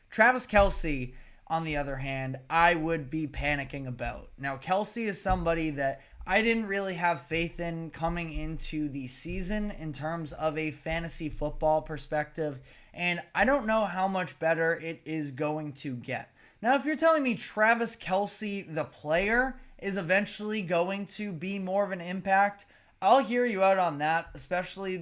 Travis Kelce, on the other hand, I would be panicking about. Now, Kelce is somebody that I didn't really have faith in coming into the season in terms of a fantasy football perspective, and I don't know how much better it is going to get. Now, if you're telling me Travis Kelce, the player, is eventually going to be more of an impact, I'll hear you out on that, especially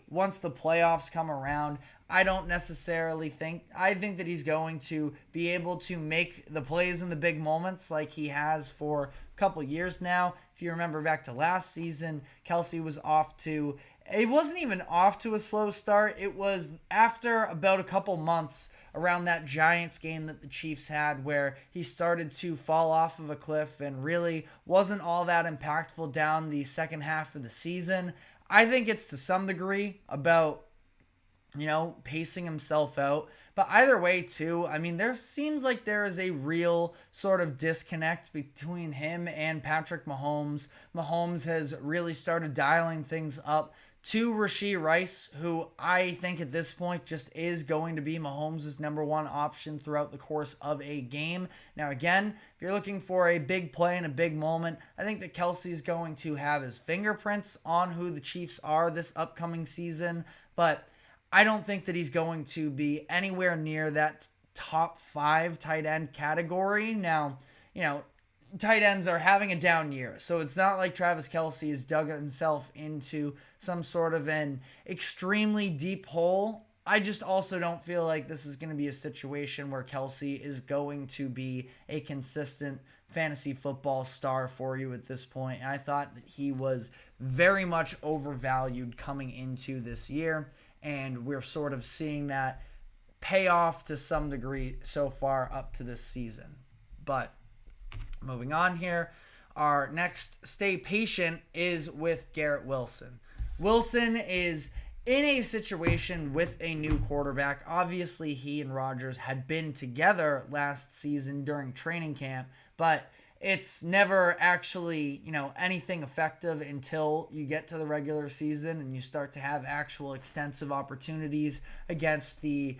once the playoffs come around. I don't necessarily think. I think that he's going to be able to make the plays in the big moments like he has for a couple years now. If you remember back to last season, Kelce was off to, it wasn't even off to a slow start. It was after about a couple months around that Giants game that the Chiefs had where he started to fall off of a cliff and really wasn't all that impactful down the second half of the season. I think it's to some degree about, pacing himself out. But either way, too, I mean, there seems like there is a real sort of disconnect between him and Patrick Mahomes. Mahomes has really started dialing things up to Rashee Rice, who I think at this point just is going to be Mahomes' number one option throughout the course of a game. Now, again, if you're looking for a big play and a big moment, I think that Kelce's going to have his fingerprints on who the Chiefs are this upcoming season, but I don't think that he's going to be anywhere near that top 5 tight end category. Now, tight ends are having a down year, so it's not like Travis Kelce has dug himself into some sort of an extremely deep hole. I just also don't feel like this is going to be a situation where Kelce is going to be a consistent fantasy football star for you at this point. And I thought that he was very much overvalued coming into this year, and we're sort of seeing that pay off to some degree so far up to this season. But moving on here, our next stay patient is with Garrett Wilson. Wilson is in a situation with a new quarterback. Obviously, he and Rodgers had been together last season during training camp, but it's never actually, anything effective until you get to the regular season and you start to have actual extensive opportunities against the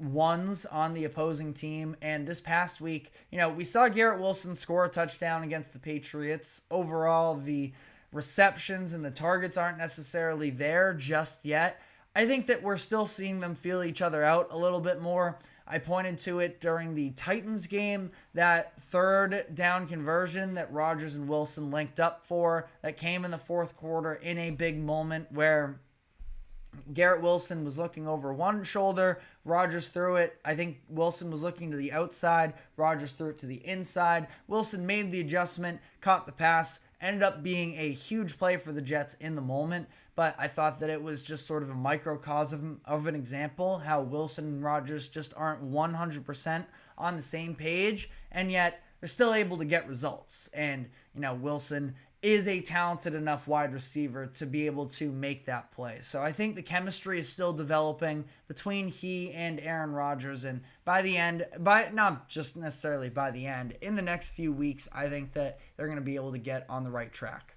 ones on the opposing team. And this past week, we saw Garrett Wilson score a touchdown against the Patriots. Overall, the receptions and the targets aren't necessarily there just yet. I think that we're still seeing them feel each other out a little bit more. I pointed to it during the Titans game, that third down conversion that Rodgers and Wilson linked up for that came in the fourth quarter in a big moment where Garrett Wilson was looking over one shoulder, Rodgers threw it. I think Wilson was looking to the outside, Rodgers threw it to the inside. Wilson made the adjustment, caught the pass, ended up being a huge play for the Jets in the moment. But I thought that it was just sort of a microcosm of an example how Wilson and Rodgers just aren't 100% on the same page, and yet they're still able to get results. And, Wilson is a talented enough wide receiver to be able to make that play. So I think the chemistry is still developing between he and Aaron Rodgers, and by the end, not just necessarily by the end, in the next few weeks, I think that they're going to be able to get on the right track.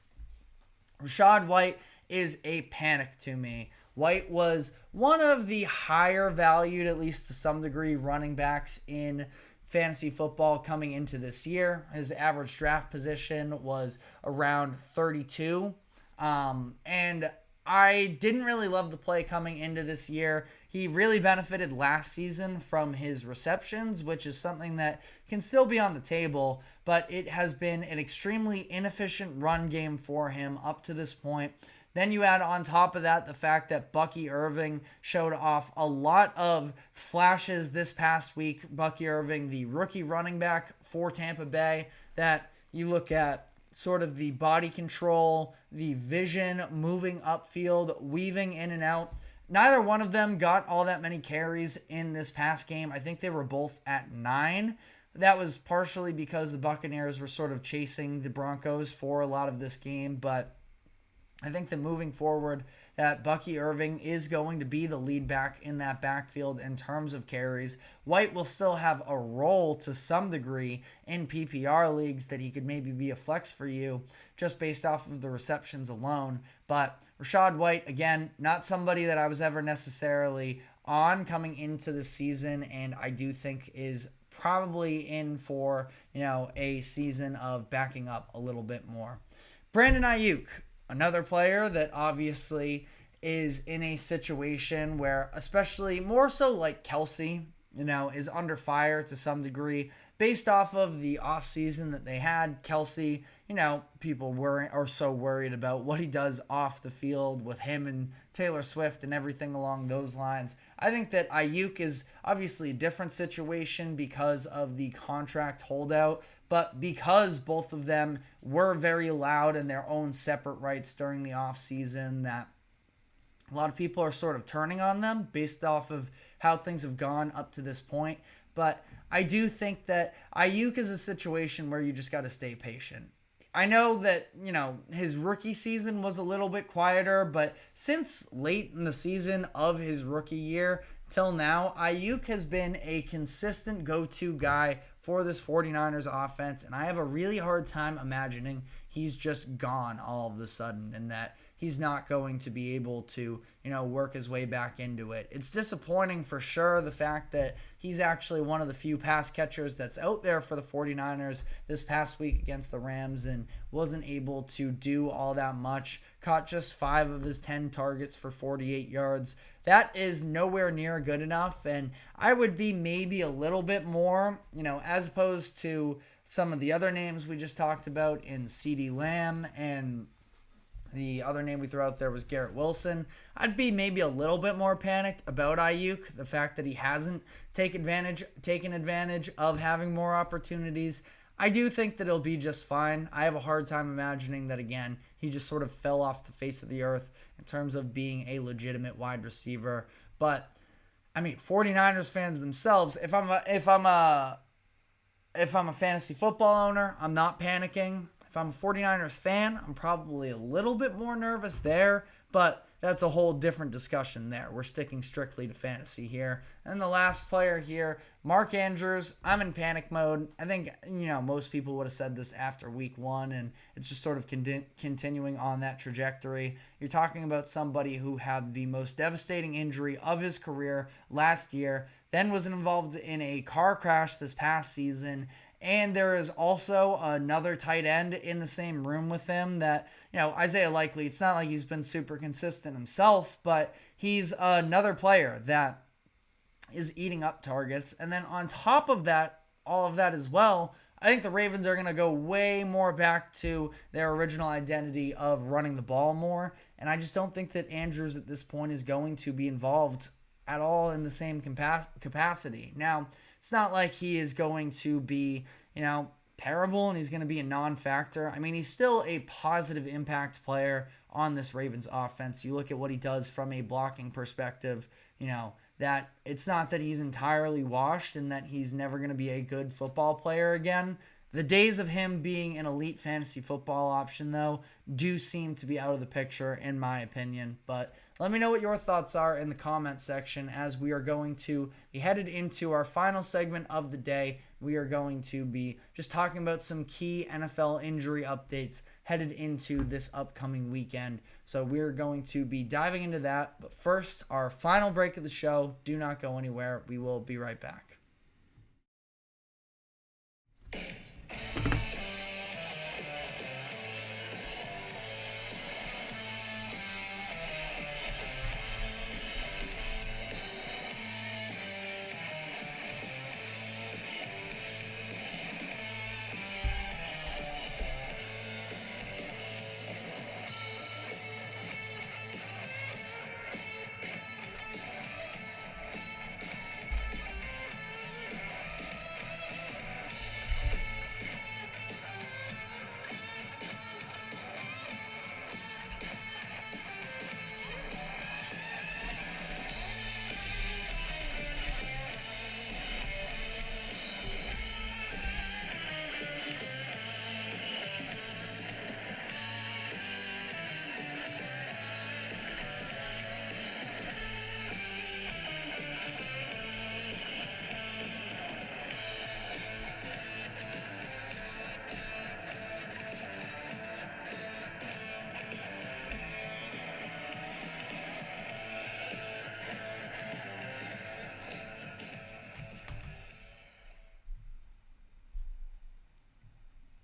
Rachaad White is a panic to me. White was one of the higher valued, at least to some degree, running backs in fantasy football coming into this year. His average draft position was around 32. And I didn't really love the play coming into this year. He really benefited last season from his receptions, which is something that can still be on the table, but it has been an extremely inefficient run game for him up to this point. Then you add on top of that the fact that Bucky Irving showed off a lot of flashes this past week. Bucky Irving, the rookie running back for Tampa Bay, that you look at sort of the body control, the vision, moving upfield, weaving in and out. Neither one of them got all that many carries in this past game. I think they were both at 9. That was partially because the Buccaneers were sort of chasing the Broncos for a lot of this game, but I think that moving forward, that Bucky Irving is going to be the lead back in that backfield in terms of carries. White will still have a role to some degree in PPR leagues that he could maybe be a flex for you just based off of the receptions alone. But Rachaad White, again, not somebody that I was ever necessarily on coming into the season, and I do think is probably in for, a season of backing up a little bit more. Brandon Ayuk, another player that obviously is in a situation where, especially more so like Kelce, is under fire to some degree based off of the offseason that they had, Kelsey, people are so worried about what he does off the field with him and Taylor Swift and everything along those lines. I think that Ayuk is obviously a different situation because of the contract holdout, but because both of them were very loud in their own separate rights during the offseason, that a lot of people are sort of turning on them based off of how things have gone up to this point. But I do think that Ayuk is a situation where you just got to stay patient. I know that, his rookie season was a little bit quieter, but since late in the season of his rookie year till now, Ayuk has been a consistent go-to guy for this 49ers offense, and I have a really hard time imagining he's just gone all of a sudden and that he's not going to be able to, work his way back into it. It's disappointing for sure, the fact that he's actually one of the few pass catchers that's out there for the 49ers this past week against the Rams and wasn't able to do all that much. Caught just 5 of his 10 targets for 48 yards. That is nowhere near good enough, and I would be maybe a little bit more, as opposed to some of the other names we just talked about in CeeDee Lamb, and the other name we threw out there was Garrett Wilson. I'd be maybe a little bit more panicked about Ayuk, the fact that he hasn't taken advantage of having more opportunities. I do think that it'll be just fine. I have a hard time imagining that, again, he just sort of fell off the face of the earth in terms of being a legitimate wide receiver. But, 49ers fans themselves, if I'm a fantasy football owner, I'm not panicking. If I'm a 49ers fan, I'm probably a little bit more nervous there, but that's a whole different discussion there. We're sticking strictly to fantasy here. And the last player here, Mark Andrews. I'm in panic mode. I think, most people would have said this after week 1, and it's just sort of continuing on that trajectory. You're talking about somebody who had the most devastating injury of his career last year, then was involved in a car crash this past season, and there is also another tight end in the same room with him that, Isaiah Likely, it's not like he's been super consistent himself, but he's another player that is eating up targets. And then on top of that, all of that as well, I think the Ravens are going to go way more back to their original identity of running the ball more. And I just don't think that Andrews at this point is going to be involved at all in the same capacity. Now, it's not like he is going to be, terrible and he's going to be a non-factor. He's still a positive impact player on this Ravens offense. You look at what he does from a blocking perspective, that it's not that he's entirely washed and that he's never going to be a good football player again. The days of him being an elite fantasy football option, though, do seem to be out of the picture, in my opinion. But let me know what your thoughts are in the comment section, as we are going to be headed into our final segment of the day. We are going to be just talking about some key NFL injury updates headed into this upcoming weekend. So we're going to be diving into that. But first, our final break of the show. Do not go anywhere. We will be right back.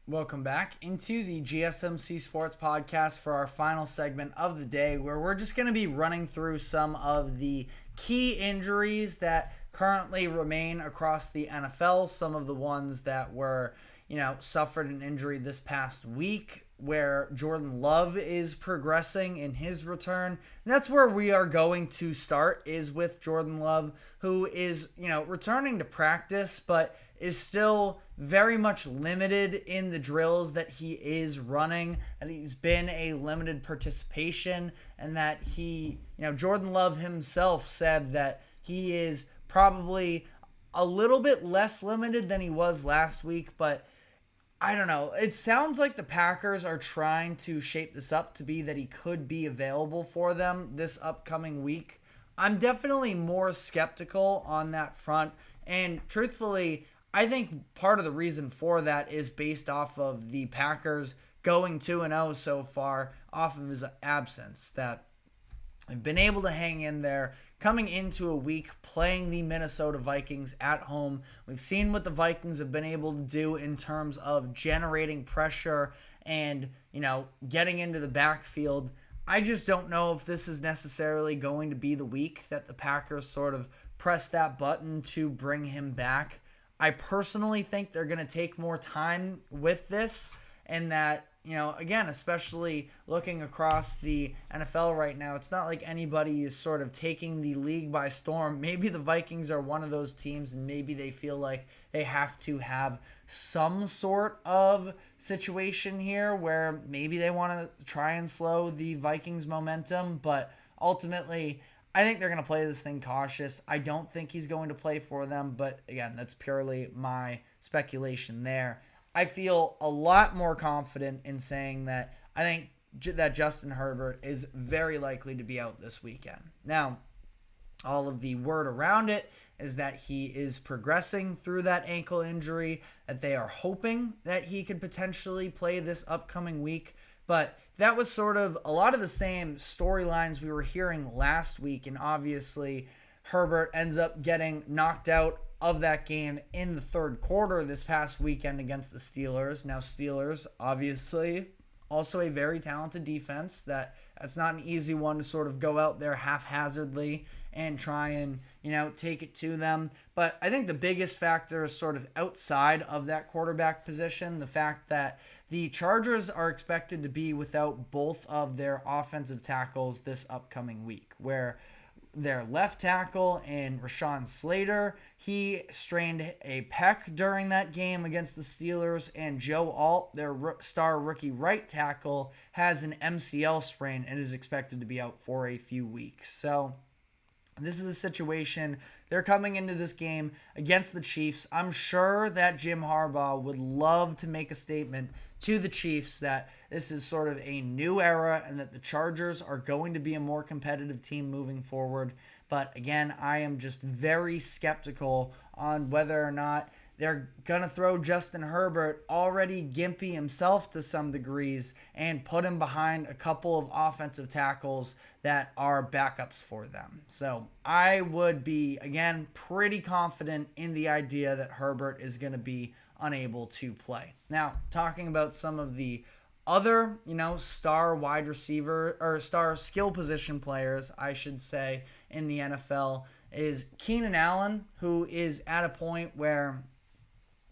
Welcome back into the GSMC Sports Podcast for our final segment of the day, where we're just going to be running through some of the key injuries that currently remain across the NFL. Some of the ones that were, suffered an injury this past week, where Jordan Love is progressing in his return. And that's where we are going to start, is with Jordan Love, who is, returning to practice, but is still very much limited in the drills that he is running, and he's been a limited participation, and that he, Jordan Love himself said that he is probably a little bit less limited than he was last week, but I don't know. It sounds like the Packers are trying to shape this up to be that he could be available for them this upcoming week. I'm definitely more skeptical on that front, and truthfully, I think part of the reason for that is based off of the Packers going 2-0 so far off of his absence, that I've been able to hang in there coming into a week playing the Minnesota Vikings at home. We've seen what the Vikings have been able to do in terms of generating pressure and, getting into the backfield. I just don't know if this is necessarily going to be the week that the Packers sort of press that button to bring him back. I personally think they're going to take more time with this, and that, again, especially looking across the NFL right now, it's not like anybody is sort of taking the league by storm. Maybe the Vikings are one of those teams, and maybe they feel like they have to have some sort of situation here where maybe they want to try and slow the Vikings' momentum, but ultimately, I think they're going to play this thing cautious. I don't think he's going to play for them, but again, that's purely my speculation there. I feel a lot more confident in saying that I think that Justin Herbert is very likely to be out this weekend. Now, all of the word around it is that he is progressing through that ankle injury, that they are hoping that he could potentially play this upcoming week, but that was sort of a lot of the same storylines we were hearing last week, and obviously Herbert ends up getting knocked out of that game in the third quarter this past weekend against the Steelers. Now, Steelers, obviously, also a very talented defense. That's not an easy one to sort of go out there haphazardly and try and, take it to them. But I think the biggest factor is sort of outside of that quarterback position, the fact that the Chargers are expected to be without both of their offensive tackles this upcoming week, where their left tackle in Rashawn Slater, he strained a pec during that game against the Steelers, and Joe Alt, their star rookie right tackle, has an MCL sprain and is expected to be out for a few weeks. So this is a situation. They're coming into this game against the Chiefs. I'm sure that Jim Harbaugh would love to make a statement to the Chiefs that this is sort of a new era and that the Chargers are going to be a more competitive team moving forward. But again, I am just very skeptical on whether or not they're going to throw Justin Herbert, already gimpy himself to some degrees, and put him behind a couple of offensive tackles that are backups for them. So I would be, again, pretty confident in the idea that Herbert is going to be unable to play. Now, talking about some of the other, star wide receiver or star skill position players, I should say, in the NFL is Keenan Allen, who is at a point where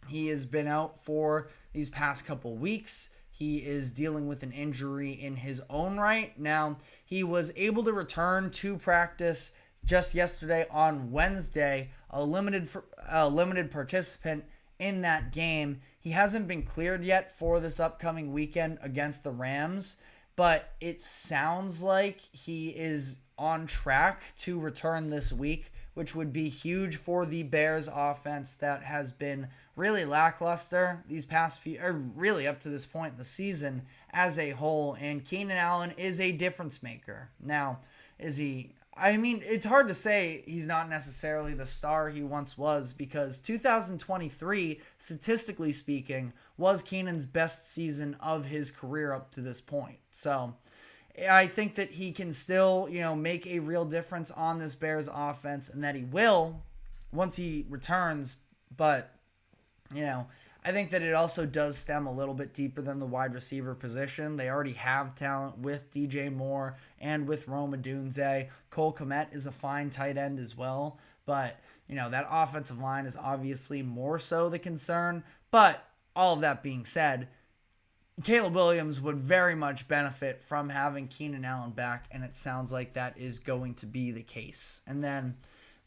he has been out for these past couple weeks. He is dealing with an injury in his own right. Now, he was able to return to practice just yesterday on Wednesday, a limited participant in that game. He hasn't been cleared yet for this upcoming weekend against the Rams, but it sounds like he is on track to return this week, which would be huge for the Bears offense that has been really lackluster these past few, or really up to this point in the season as a whole. And Keenan Allen is a difference maker. Now, is he? I mean, it's hard to say he's not necessarily the star he once was, because 2023, statistically speaking, was Keenan's best season of his career up to this point. So I think that he can still, make a real difference on this Bears offense, and that he will once he returns. But, I think that it also does stem a little bit deeper than the wide receiver position. They already have talent with DJ Moore and with Rome Odunze. Cole Kmet is a fine tight end as well. But, that offensive line is obviously more so the concern. But all of that being said, Caleb Williams would very much benefit from having Keenan Allen back, and it sounds like that is going to be the case. And then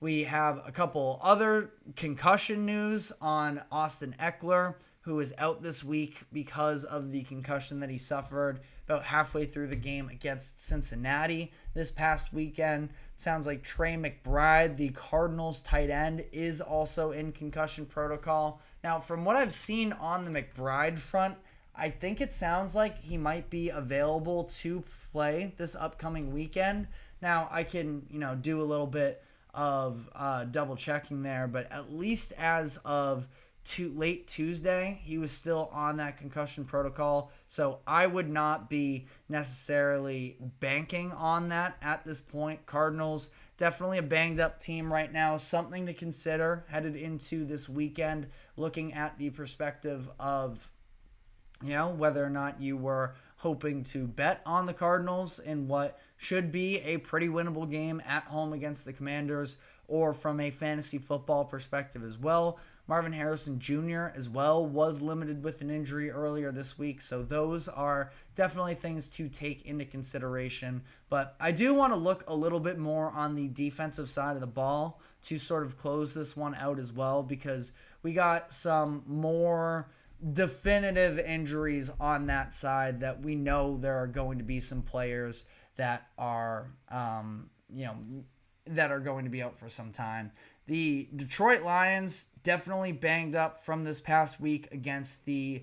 we have a couple other concussion news on Austin Eckler, who is out this week because of the concussion that he suffered about halfway through the game against Cincinnati this past weekend. Sounds like Trey McBride, the Cardinals tight end, is also in concussion protocol. Now, from what I've seen on the McBride front, I think it sounds like he might be available to play this upcoming weekend. Now, I can, do a little bit of double checking there, but at least as of late Tuesday, he was still on that concussion protocol. So I would not be necessarily banking on that at this point. Cardinals, definitely a banged up team right now. Something to consider headed into this weekend, looking at the perspective of, whether or not you were hoping to bet on the Cardinals in what should be a pretty winnable game at home against the Commanders, or from a fantasy football perspective as well. Marvin Harrison Jr. as well was limited with an injury earlier this week, so those are definitely things to take into consideration. But I do want to look a little bit more on the defensive side of the ball to sort of close this one out as well, because we got some more definitive injuries on that side that we know there are going to be some players that are, that are going to be out for some time. The Detroit Lions definitely banged up from this past week against the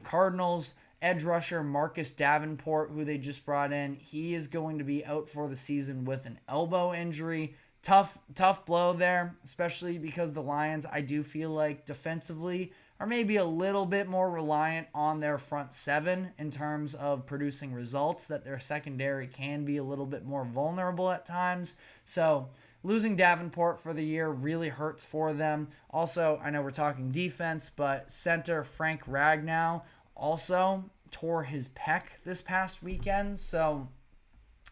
Cardinals. Edge rusher Marcus Davenport, who they just brought in, he is going to be out for the season with an elbow injury. Tough blow there, especially because the Lions, I do feel like defensively, are maybe a little bit more reliant on their front seven in terms of producing results, that their secondary can be a little bit more vulnerable at times. So losing Davenport for the year really hurts for them. Also, I know we're talking defense, but center Frank Ragnow also tore his pec this past weekend. So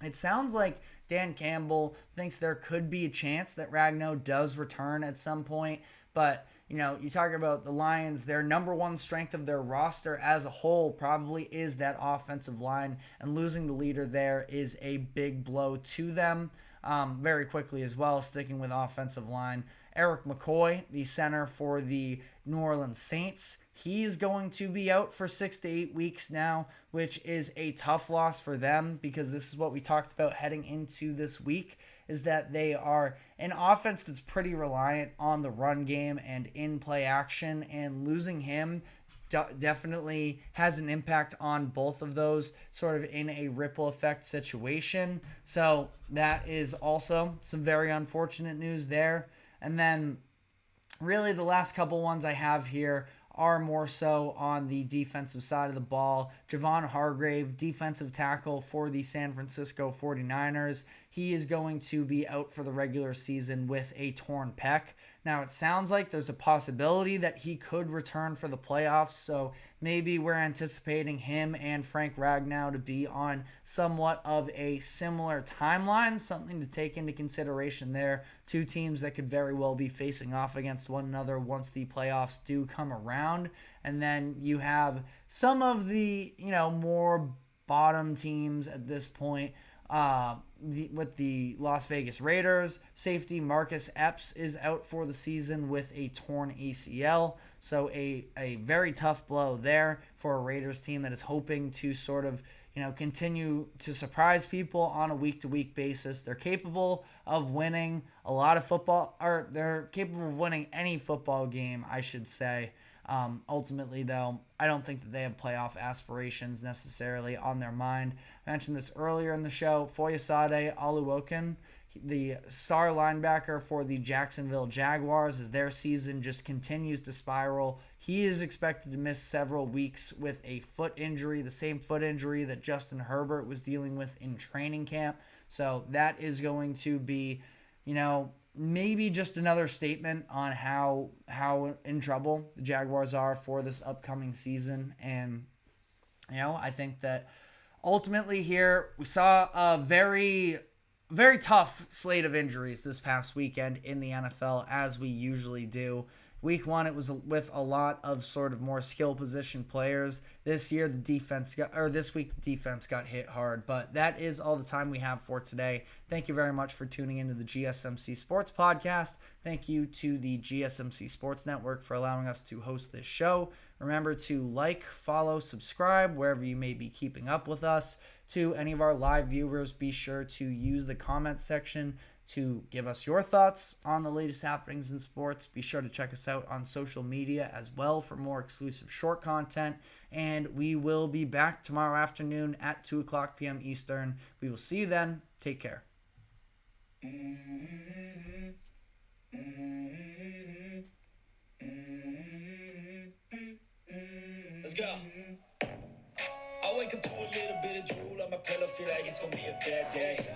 it sounds like Dan Campbell thinks there could be a chance that Ragnow does return at some point. But, you talk about the Lions, their number one strength of their roster as a whole probably is that offensive line, and losing the leader there is a big blow to them. Very quickly as well, sticking with offensive line, Eric McCoy, the center for the New Orleans Saints, he is going to be out for 6 to 8 weeks now, which is a tough loss for them, because this is what we talked about heading into this week, is that they are an offense that's pretty reliant on the run game and in-play action, and losing him definitely has an impact on both of those, sort of in a ripple effect situation. So that is also some very unfortunate news there. And then really the last couple ones I have here are more so on the defensive side of the ball. Javon Hargrave, defensive tackle for the San Francisco 49ers. He is going to be out for the regular season with a torn pec. Now, it sounds like there's a possibility that he could return for the playoffs, so maybe we're anticipating him and Frank Ragnow to be on somewhat of a similar timeline, something to take into consideration there. Two teams that could very well be facing off against one another once the playoffs do come around. And then you have some of the, more bottom teams at this point, with the Las Vegas Raiders. Safety Marcus Epps is out for the season with a torn ACL. So a very tough blow there for a Raiders team that is hoping to sort of, continue to surprise people on a week-to-week basis. They're capable of winning a lot of football, or they're capable of winning any football game, I should say. Ultimately, though, I don't think that they have playoff aspirations necessarily on their mind. I mentioned this earlier in the show. Foyesade Oluokun, the star linebacker for the Jacksonville Jaguars, as their season just continues to spiral. He is expected to miss several weeks with a foot injury, the same foot injury that Justin Herbert was dealing with in training camp. So that is going to be, maybe just another statement on how in trouble the Jaguars are for this upcoming season. And, I think that ultimately here we saw a very very tough slate of injuries this past weekend in the NFL, as we usually do. Week 1, it was with a lot of sort of more skill position players. This week the defense got hit hard. But that is all the time we have for today. Thank you very much for tuning into the GSMC Sports Podcast. Thank you to the GSMC Sports Network for allowing us to host this show. Remember to like, follow, subscribe wherever you may be keeping up with us. To any of our live viewers, be sure to use the comment section to give us your thoughts on the latest happenings in sports. Be sure to check us out on social media as well for more exclusive short content. And we will be back tomorrow afternoon at 2 o'clock p.m. Eastern. We will see you then. Take care. Let's go. I wake up to a little bit of drool on my pillow, feel like it's gonna be a bad day.